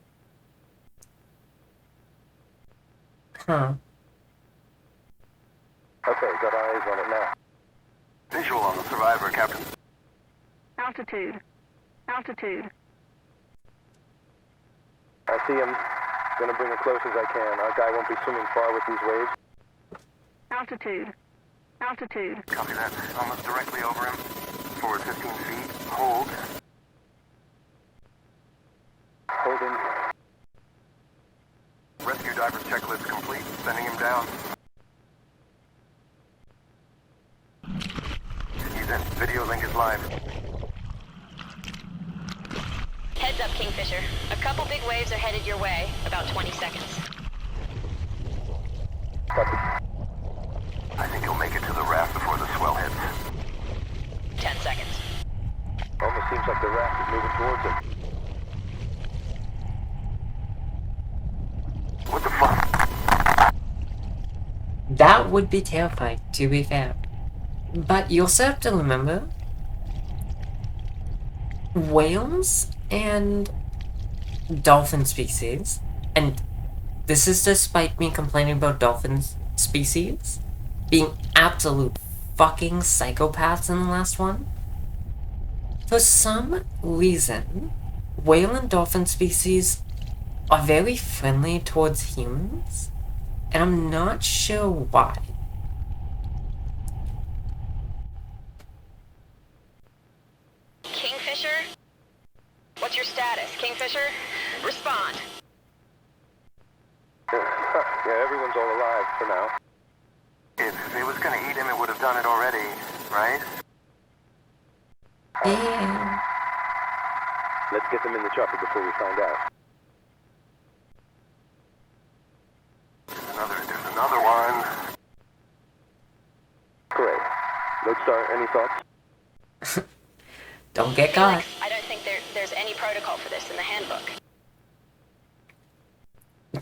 Huh. Okay, got eyes on it now. Visual on the survivor, Captain. Altitude. Altitude. I see him. Gonna bring it close as I can. Our guy won't be swimming far with these waves. Altitude. Altitude. Copy that. Almost directly over him. Forward 15 feet. Hold. Holding. Rescue diver's checklist complete. Sending him down. He's in. Video link is live. Heads up, Kingfisher. A couple big waves are headed your way. About 20 seconds. Copy. I think he'll make it to the raft before the swell hits. 10 seconds. Almost seems like the raft is moving towards him. What the fuck? That would be terrifying, to be fair. But you also have to remember, whales and dolphin species, and this is despite me complaining about dolphin species being absolute fucking psychopaths in the last one? For some reason, whale and dolphin species are very friendly towards humans, and I'm not sure why. Kingfisher? What's your status, Kingfisher? Respond. Yeah, everyone's all alive for now. If it was gonna eat him, it would have done it already, right? Yeah. Let's get them in the chopper before we find out. There's another one. Great. Lodestar, any thoughts? Don't get caught. Felix, I don't think there's any protocol for this in the handbook.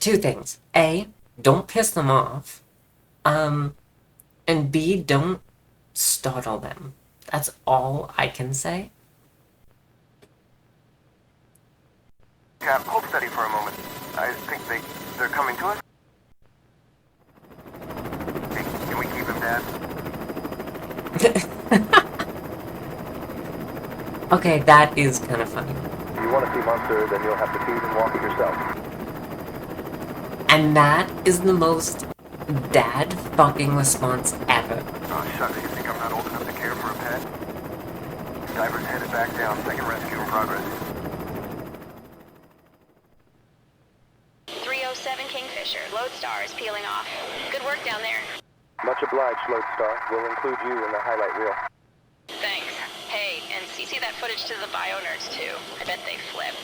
Two things. A, don't piss them off. And B, don't startle them. That's all I can say. Cap, hold steady for a moment. I think they're coming to us. Hey, can we keep him, Dad? Okay, that is kind of funny. If you want to see Monster, then you'll have to feed and walk it yourself. And that is the most dad fucking response ever. Oh, shucks, you think I'm not old enough to care for a pet? Divers headed back down. Second rescue in progress. 307 Kingfisher. Lodestar is peeling off. Good work down there. Much obliged, Lodestar. We'll include you in the highlight reel. Thanks. Hey, and CC that footage to the bio nerds too. I bet they flip.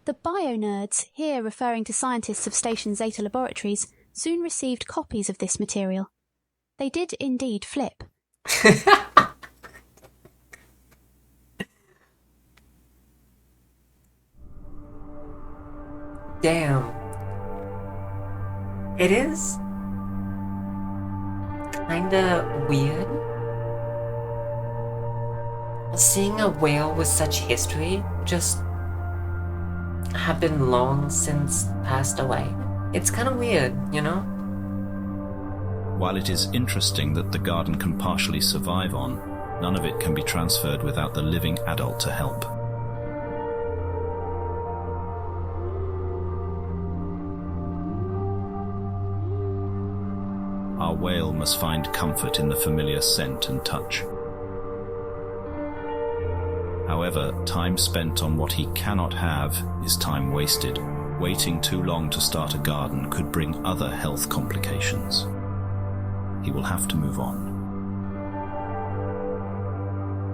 The bio-nerds, here referring to scientists of Station Zeta Laboratories, soon received copies of this material. They did indeed flip. Damn. It is kinda weird seeing a whale with such history just have been long since passed away. It's kind of weird, you know? While it is interesting that the garden can partially survive on, none of it can be transferred without the living adult to help. Our whale must find comfort in the familiar scent and touch. However, time spent on what he cannot have is time wasted. Waiting too long to start a garden could bring other health complications. He will have to move on.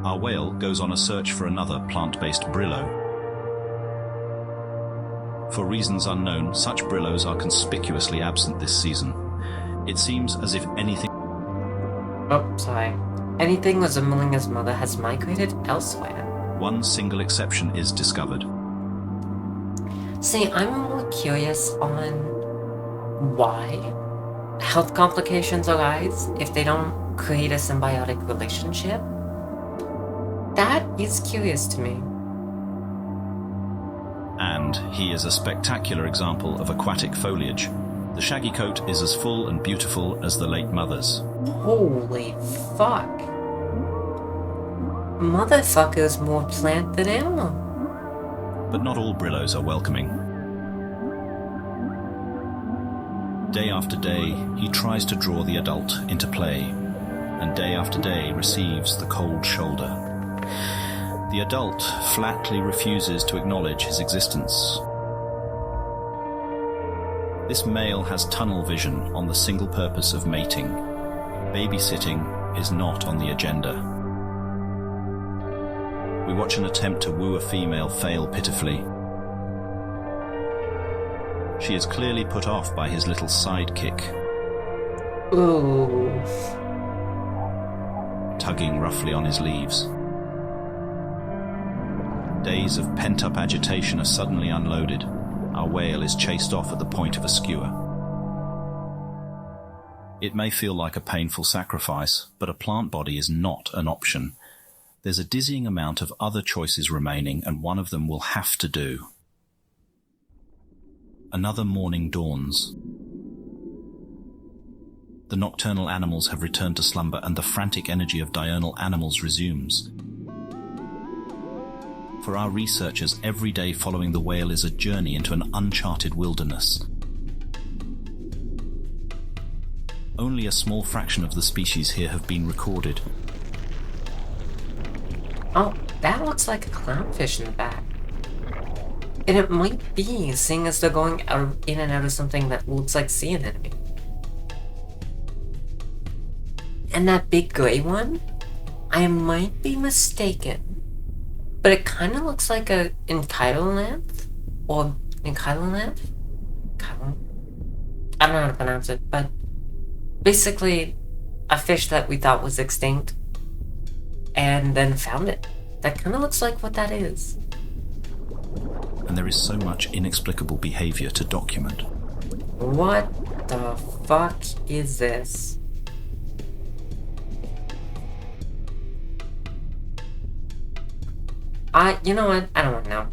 Our whale goes on a search for another plant-based Brillo. For reasons unknown, such Brillos are conspicuously absent this season. It seems as if anything... Oh, sorry. Anything resembling his mother has migrated elsewhere. One single exception is discovered. See, I'm more curious on why health complications arise if they don't create a symbiotic relationship. That is curious to me. And he is a spectacular example of aquatic foliage. The shaggy coat is as full and beautiful as the late mother's. Holy fuck. Motherfucker's more plant than animal. But not all Brillos are welcoming. Day after day, he tries to draw the adult into play, and day after day receives the cold shoulder. The adult flatly refuses to acknowledge his existence. This male has tunnel vision on the single purpose of mating. Babysitting is not on the agenda. We watch an attempt to woo a female fail pitifully. She is clearly put off by his little sidekick, Ooh. tugging roughly on his leaves. Days of pent-up agitation are suddenly unloaded. Our whale is chased off at the point of a skewer. It may feel like a painful sacrifice, but a plant body is not an option. There's a dizzying amount of other choices remaining, and one of them will have to do. Another morning dawns. The nocturnal animals have returned to slumber and the frantic energy of diurnal animals resumes. For our researchers, every day following the whale is a journey into an uncharted wilderness. Only a small fraction of the species here have been recorded. Oh, that looks like a clownfish in the back. And it might be, seeing as they're going in and out of something that looks like sea anemone. And that big gray one? I might be mistaken, but it kind of looks like a enkylolanth? Or enkylolanth? I don't know how to pronounce it, but basically a fish that we thought was extinct and then found it. That kind of looks like what that is. And there is so much inexplicable behavior to document. What the fuck is this? You know what? I don't want to know.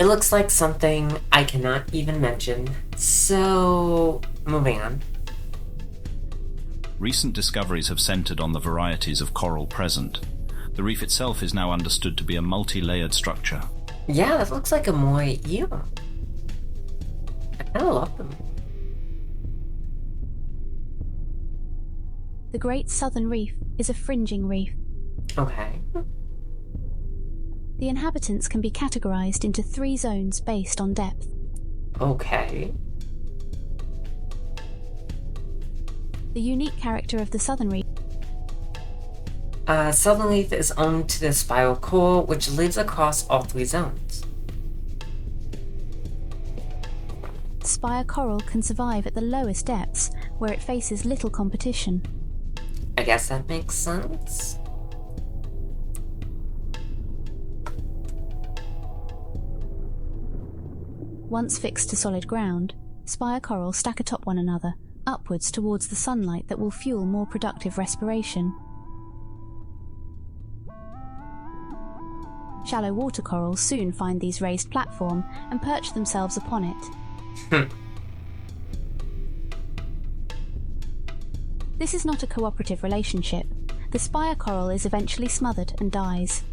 It looks like something I cannot even mention, so moving on. Recent discoveries have centered on the varieties of coral present. The reef itself is now understood to be a multi-layered structure. Yeah, that looks like a moai eel. I kinda love them. The Great Southern Reef is a fringing reef. Okay. The inhabitants can be categorized into 3 zones based on depth. Okay. The unique character of the Southern Reef. Southern Reef is home to the spiral coral, which lives across all 3 zones. Spire coral can survive at the lowest depths, where it faces little competition. I guess that makes sense. Once fixed to solid ground, spire coral stack atop one another, upwards towards the sunlight that will fuel more productive respiration. Shallow water corals soon find these raised platform and perch themselves upon it. This is not a cooperative relationship. The spire coral is eventually smothered and dies.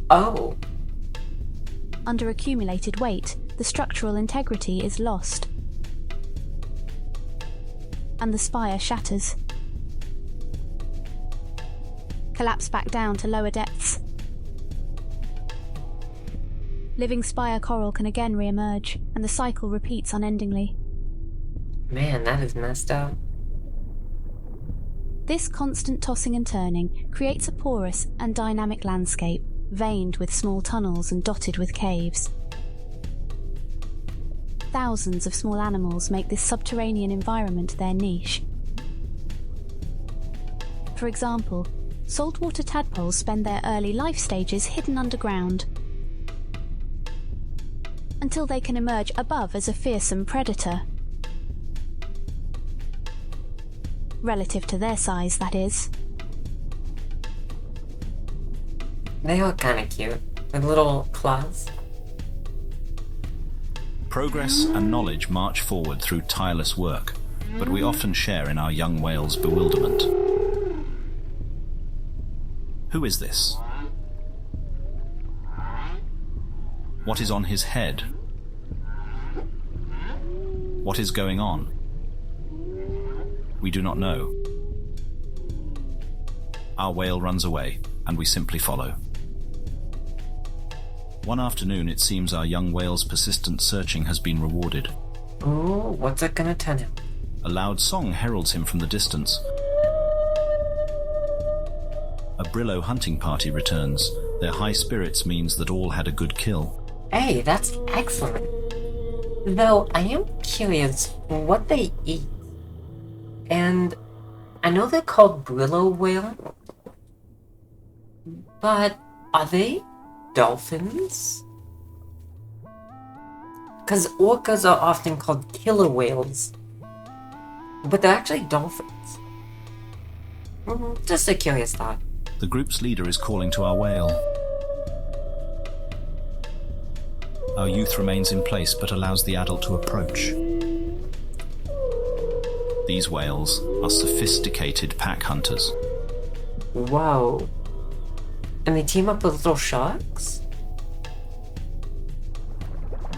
Oh. Under accumulated weight, the structural integrity is lost, and the spire shatters. Collapse back down to lower depths. Living spire coral can again re-emerge, and the cycle repeats unendingly. Man, that is messed up. This constant tossing and turning creates a porous and dynamic landscape, veined with small tunnels and dotted with caves. Thousands of small animals make this subterranean environment their niche. For example, saltwater tadpoles spend their early life stages hidden underground, until they can emerge above as a fearsome predator. Relative to their size, that is. They look kinda cute, with little claws. Progress and knowledge march forward through tireless work, but we often share in our young whale's bewilderment. Who is this? What is on his head? What is going on? We do not know. Our whale runs away, and we simply follow. One afternoon, it seems our young whale's persistent searching has been rewarded. Ooh, what's it gonna tell him? A loud song heralds him from the distance. A Brillo hunting party returns. Their high spirits means that all had a good kill. Hey, that's excellent. Though, I am curious what they eat. And I know they're called Brillo Whale, but are they dolphins? Because orcas are often called killer whales, but they're actually dolphins. Just a curious thought. The group's leader is calling to our whale. Our youth remains in place but allows the adult to approach. These whales are sophisticated pack hunters. Whoa. And they team up with little sharks?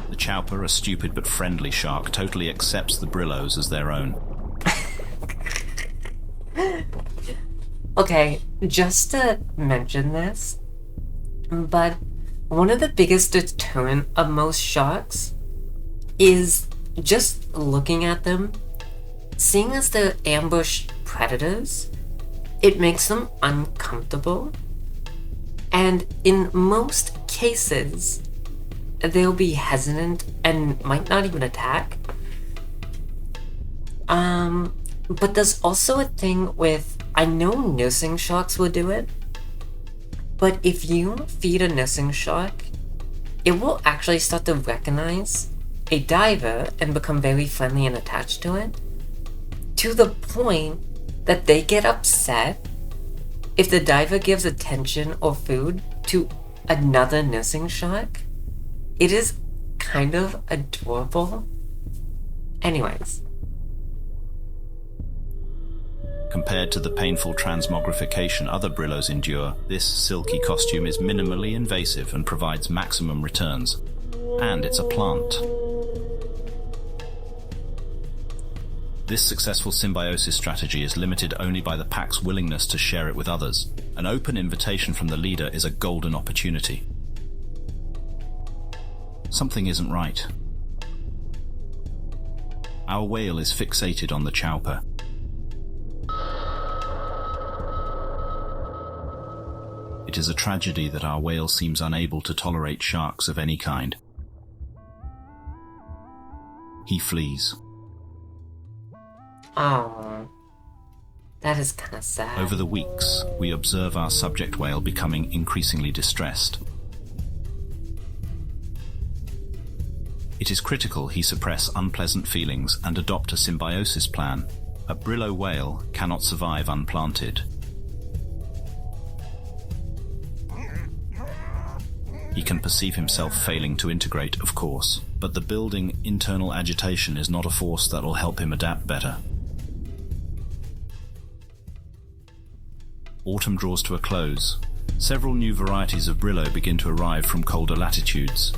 The chowper, a stupid but friendly shark, totally accepts the Brillos as their own. Okay, just to mention this, but one of the biggest deterrent of most sharks is just looking at them. Seeing as they're ambushed predators, it makes them uncomfortable. And in most cases, they'll be hesitant and might not even attack. But there's also a thing with, I know nursing sharks will do it, but if you feed a nursing shark, it will actually start to recognize a diver and become very friendly and attached to it, to the point that they get upset if the diver gives attention or food to another nursing shark. It is kind of adorable. Anyways. Compared to the painful transmogrification other Brillos endure, this silky costume is minimally invasive and provides maximum returns. And it's a plant. This successful symbiosis strategy is limited only by the pack's willingness to share it with others. An open invitation from the leader is a golden opportunity. Something isn't right. Our whale is fixated on the chowper. It is a tragedy that our whale seems unable to tolerate sharks of any kind. He flees. Oh, that is kind of sad. Over the weeks, we observe our subject whale becoming increasingly distressed. It is critical he suppress unpleasant feelings and adopt a symbiosis plan. A Brillo whale cannot survive unplanted. He can perceive himself failing to integrate, of course, but the building internal agitation is not a force that will help him adapt better. Autumn draws to a close. Several new varieties of Brillo begin to arrive from colder latitudes.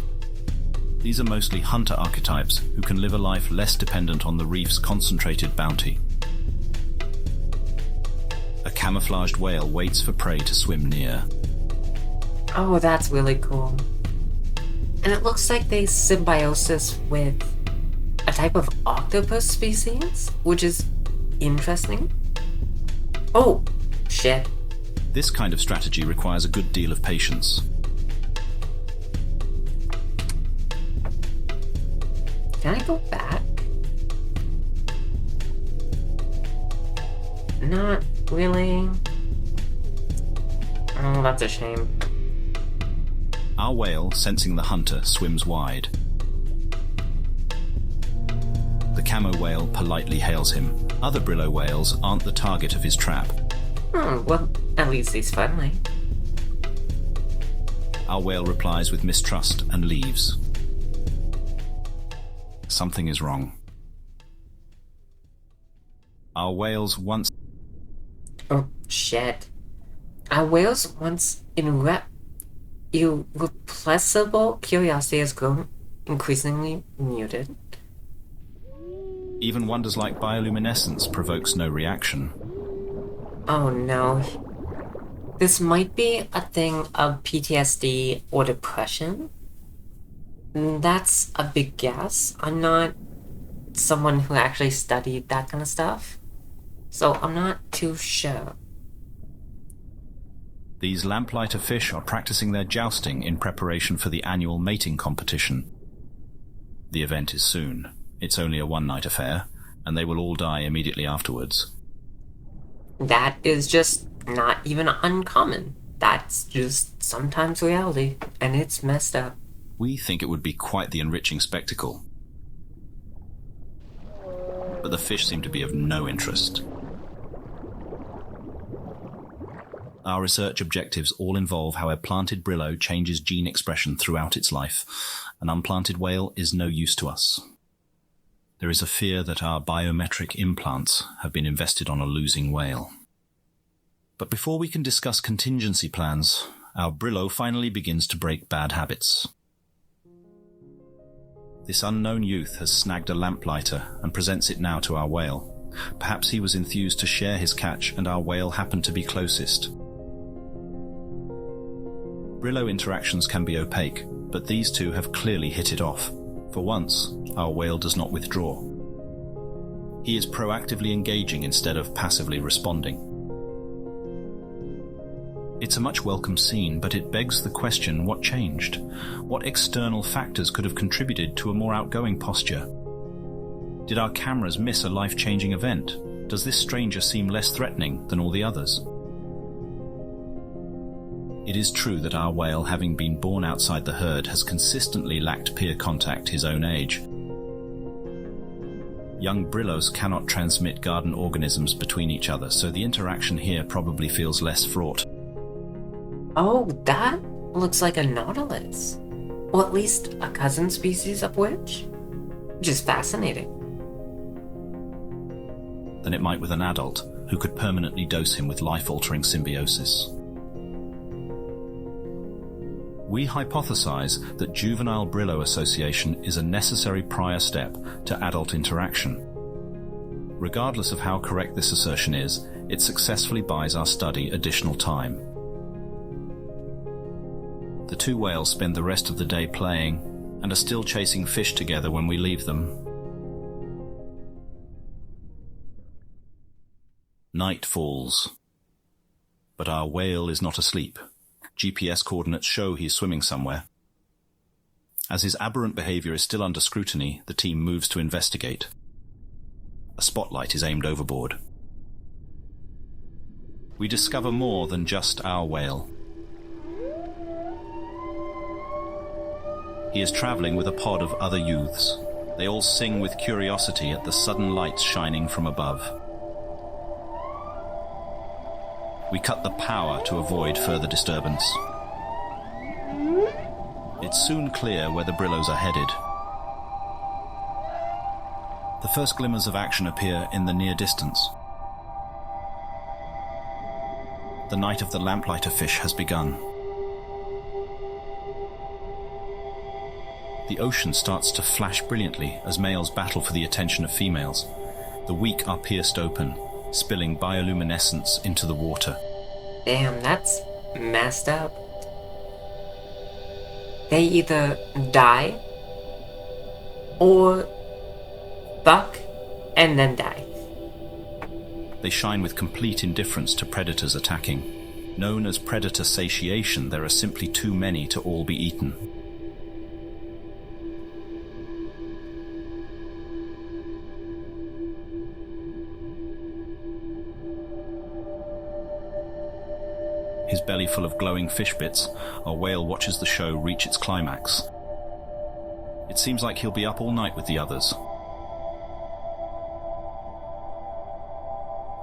These are mostly hunter archetypes who can live a life less dependent on the reef's concentrated bounty. A camouflaged whale waits for prey to swim near. Oh, that's really cool. And it looks like they symbiosis with a type of octopus species, which is interesting. Oh, shit. This kind of strategy requires a good deal of patience. Can I go back? Not really. Oh, that's a shame. Our whale, sensing the hunter, swims wide. The camo whale politely hails him. Other Brillo whales aren't the target of his trap. Well, at least he's friendly. Our whale replies with mistrust and leaves. Something is wrong. Our whales once... Oh, shit. Our whales once irrepressible curiosity has grown increasingly muted. Even wonders like bioluminescence provokes no reaction. Oh no. This might be a thing of PTSD or depression. That's a big guess. I'm not someone who actually studied that kind of stuff, so I'm not too sure. These lamplighter fish are practicing their jousting in preparation for the annual mating competition. The event is soon. It's only a one-night affair, and they will all die immediately afterwards. That is just not even uncommon. That's just sometimes reality, and it's messed up. We think it would be quite the enriching spectacle. But the fish seem to be of no interest. Our research objectives all involve how a planted Brillo changes gene expression throughout its life. An unplanted whale is no use to us. There is a fear that our biometric implants have been invested on a losing whale. But before we can discuss contingency plans, our Brillo finally begins to break bad habits. This unknown youth has snagged a lamplighter and presents it now to our whale. Perhaps he was enthused to share his catch and our whale happened to be closest. Brillo interactions can be opaque, but these two have clearly hit it off. For once, our whale does not withdraw. He is proactively engaging instead of passively responding. It's a much welcome scene, but it begs the question, what changed? What external factors could have contributed to a more outgoing posture? Did our cameras miss a life-changing event? Does this stranger seem less threatening than all the others? It is true that our whale, having been born outside the herd, has consistently lacked peer contact his own age. Young Brillos cannot transmit garden organisms between each other, so the interaction here probably feels less fraught. Oh, that looks like a nautilus. Or at least a cousin species of which? Just fascinating. Than it might with an adult, who could permanently dose him with life-altering symbiosis. We hypothesize that juvenile Brillo association is a necessary prior step to adult interaction. Regardless of how correct this assertion is, it successfully buys our study additional time. The two whales spend the rest of the day playing and are still chasing fish together when we leave them. Night falls. But our whale is not asleep. GPS coordinates show he is swimming somewhere. As his aberrant behavior is still under scrutiny, the team moves to investigate. A spotlight is aimed overboard. We discover more than just our whale. He is traveling with a pod of other youths. They all sing with curiosity at the sudden lights shining from above. We cut the power to avoid further disturbance. It's soon clear where the Brillos are headed. The first glimmers of action appear in the near distance. The night of the lamplighter fish has begun. The ocean starts to flash brilliantly as males battle for the attention of females. The weak are pierced open, spilling bioluminescence into the water. Damn, that's messed up. They either die or buck and then die. They shine with complete indifference to predators attacking. Known as predator satiation, there are simply too many to all be eaten. His belly full of glowing fish bits, our whale watches the show reach its climax. It seems like he'll be up all night with the others.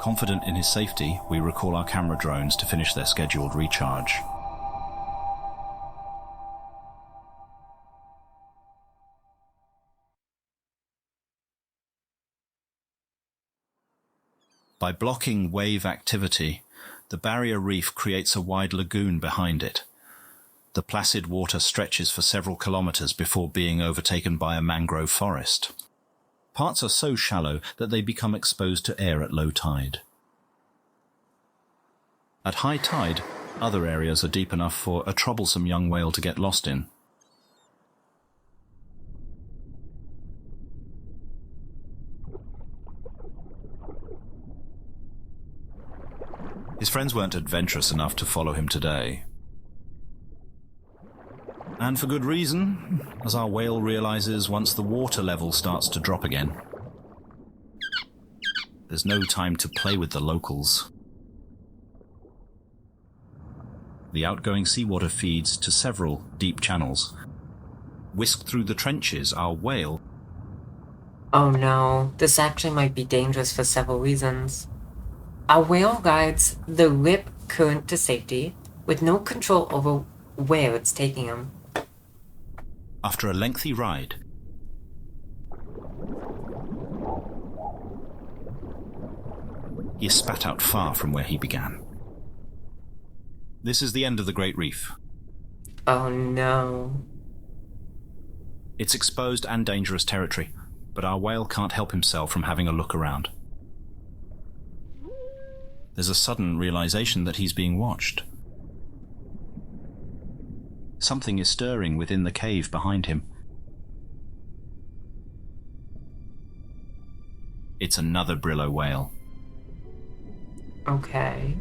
Confident in his safety, we recall our camera drones to finish their scheduled recharge. By blocking wave activity, the barrier reef creates a wide lagoon behind it. The placid water stretches for several kilometers before being overtaken by a mangrove forest. Parts are so shallow that they become exposed to air at low tide. At high tide, other areas are deep enough for a troublesome young whale to get lost in. His friends weren't adventurous enough to follow him today. And for good reason, as our whale realizes once the water level starts to drop again. There's no time to play with the locals. The outgoing seawater feeds to several deep channels. Whisked through the trenches, our whale... Oh no, this actually might be dangerous for several reasons. Our whale guides the rip current to safety, with no control over where it's taking him. After a lengthy ride, He is spat out far from where he began. This is the end of the Great Reef. Oh no. It's exposed and dangerous territory, but our whale can't help himself from having a look around. There's a sudden realization that he's being watched. Something is stirring within the cave behind him. It's another Brillo whale. Okay.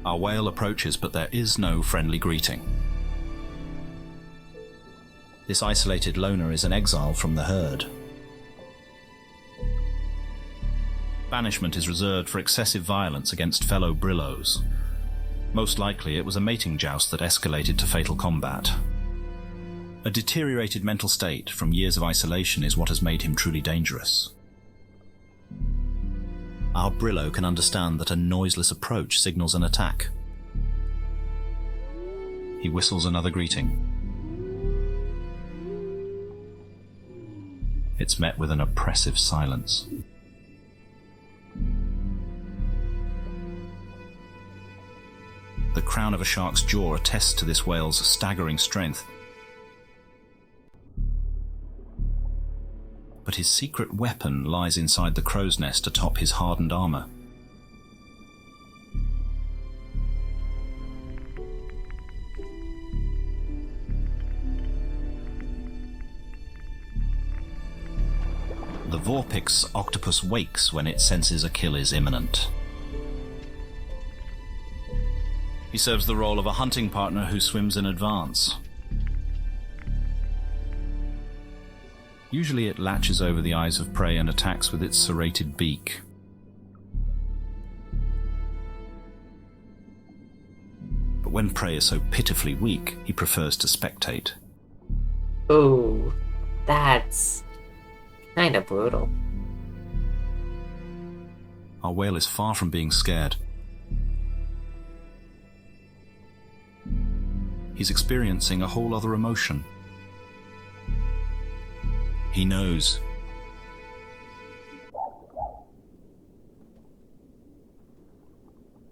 Our whale approaches, but there is no friendly greeting. This isolated loner is an exile from the herd. Banishment is reserved for excessive violence against fellow Brillos. Most likely it was a mating joust that escalated to fatal combat. A deteriorated mental state from years of isolation is what has made him truly dangerous. Our Brillo can understand that a noiseless approach signals an attack. He whistles another greeting. It's met with an oppressive silence. The crown of a shark's jaw attests to this whale's staggering strength. But his secret weapon lies inside the crow's nest atop his hardened armor. The Vorpix octopus wakes when it senses a kill is imminent. He serves the role of a hunting partner who swims in advance. Usually it latches over the eyes of prey and attacks with its serrated beak. But when prey is so pitifully weak, he prefers to spectate. Ooh, that's kinda brutal. Our whale is far from being scared. He's experiencing a whole other emotion. He knows.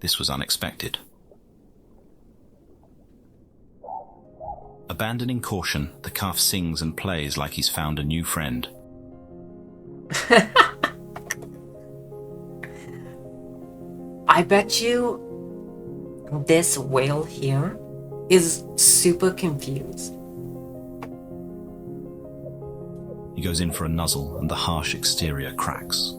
This was unexpected. Abandoning caution, the calf sings and plays like he's found a new friend. I bet you this whale here is super confused. He goes in for a nuzzle and the harsh exterior cracks.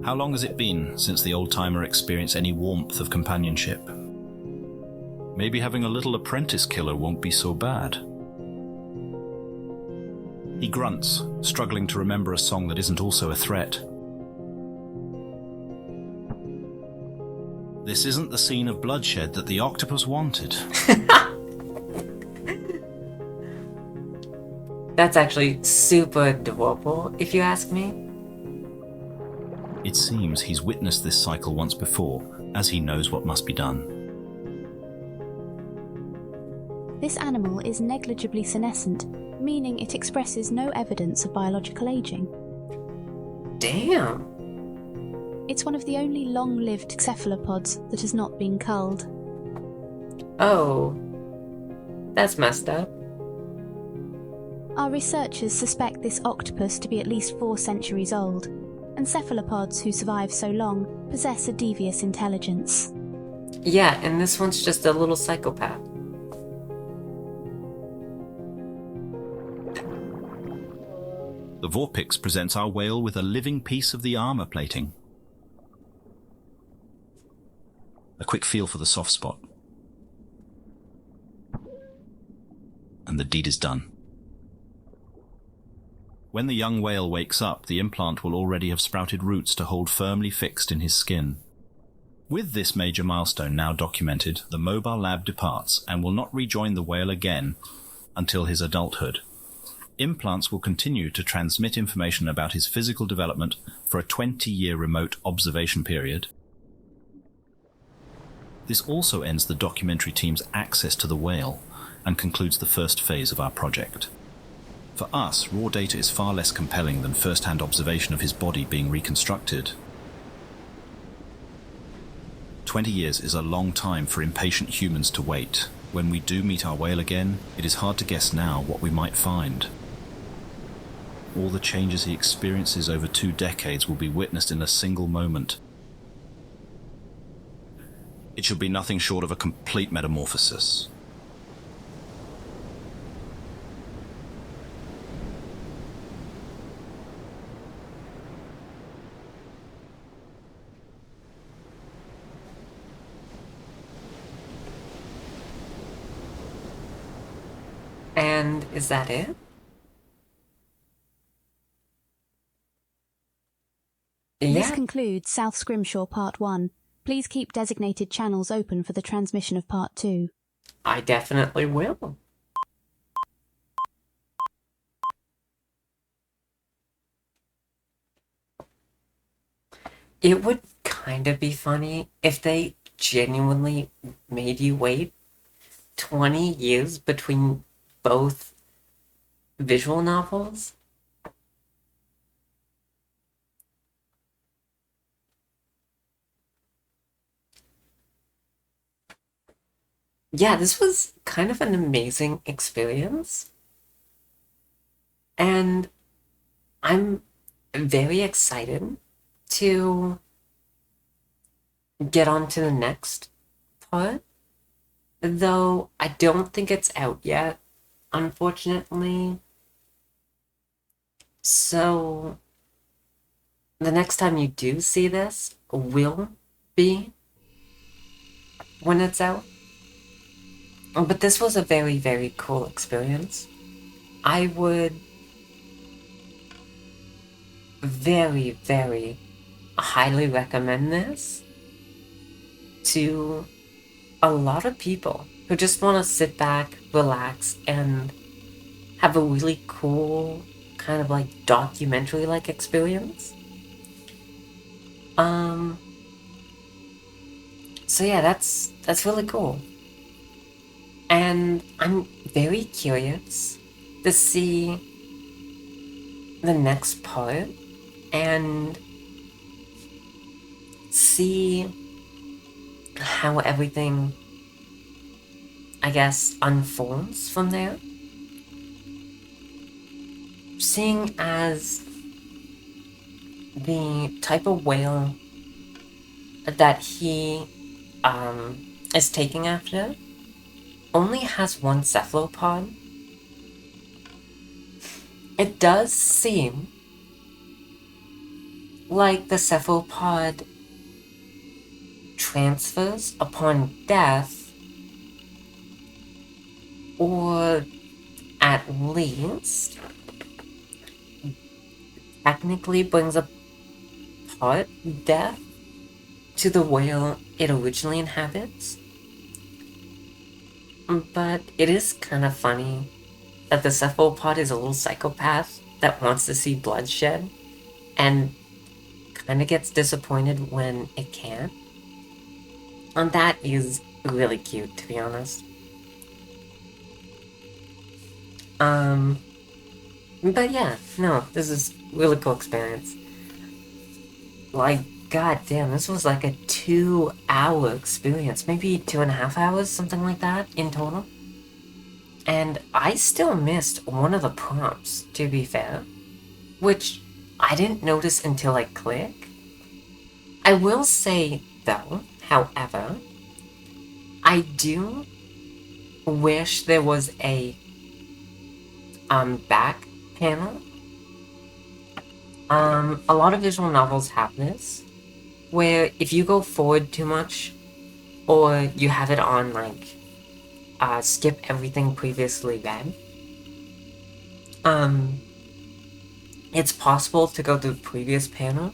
How long has it been since the old-timer experienced any warmth of companionship? Maybe having a little apprentice killer won't be so bad. He grunts, struggling to remember a song that isn't also a threat. This isn't the scene of bloodshed that the octopus wanted. That's actually super adorable, if you ask me. It seems he's witnessed this cycle once before, as he knows what must be done. This animal is negligibly senescent, meaning it expresses no evidence of biological aging. Damn. It's one of the only long-lived cephalopods that has not been culled. Oh, that's messed up. Our researchers suspect this octopus to be at least 4 centuries old, and cephalopods who survive so long possess a devious intelligence. Yeah, and this one's just a little psychopath. The Vorpix presents our whale with a living piece of the armor plating. A quick feel for the soft spot. And the deed is done. When the young whale wakes up, the implant will already have sprouted roots to hold firmly fixed in his skin. With this major milestone now documented, the mobile lab departs and will not rejoin the whale again until his adulthood. Implants will continue to transmit information about his physical development for a 20-year remote observation period. This also ends the documentary team's access to the whale and concludes the first phase of our project. For us, raw data is far less compelling than first-hand observation of his body being reconstructed. 20 years is a long time for impatient humans to wait. When we do meet our whale again, it is hard to guess now what we might find. All the changes he experiences over 2 decades will be witnessed in a single moment. It should be nothing short of a complete metamorphosis. And is that it? This Yeah, concludes South Scrimshaw Part 1. Please keep designated channels open for the transmission of Part 2. I definitely will. It would kind of be funny if they genuinely made you wait 20 years between both visual novels. Yeah, this was kind of an amazing experience. And I'm very excited to get on to the next part. Though I don't think it's out yet, unfortunately. So the next time you do see this will be when it's out. But this was a very, very cool experience. I would very, very highly recommend this to a lot of people who just want to sit back, relax, and have a really cool kind of like documentary-like experience. So yeah, that's really cool. And I'm very curious to see the next part and see how everything, I guess, unfolds from there. Seeing as the type of whale that he is taking after only has one cephalopod, it does seem like the cephalopod transfers upon death, or at least technically brings a part death to the whale it originally inhabits. But it is kind of funny that the cephalopod is a little psychopath that wants to see bloodshed and kind of gets disappointed when it can't. And that is really cute, to be honest. But yeah, no, this is really cool experience. Like, god damn, this was like a 2-hour experience, maybe 2.5 hours, something like that in total. And I still missed one of the prompts, to be fair, which I didn't notice until I click. I will say, though, however, I do wish there was a back panel. A lot of visual novels have this, where if you go forward too much, or you have it on, like, skip everything previously read, it's possible to go to the previous panel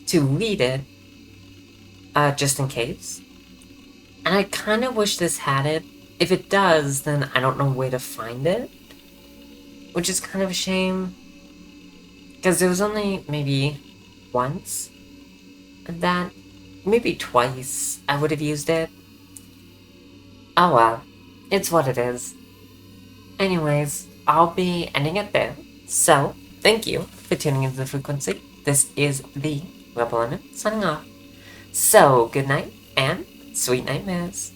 to read it, just in case. And I kind of wish this had it. If it does, then I don't know where to find it, which is kind of a shame, because there was only maybe once that, maybe twice, I would have used it. Oh well, it's what it is. Anyways, I'll be ending it there. So, thank you for tuning into the frequency. This is the Rebel Lemon signing off. So, good night and sweet nightmares.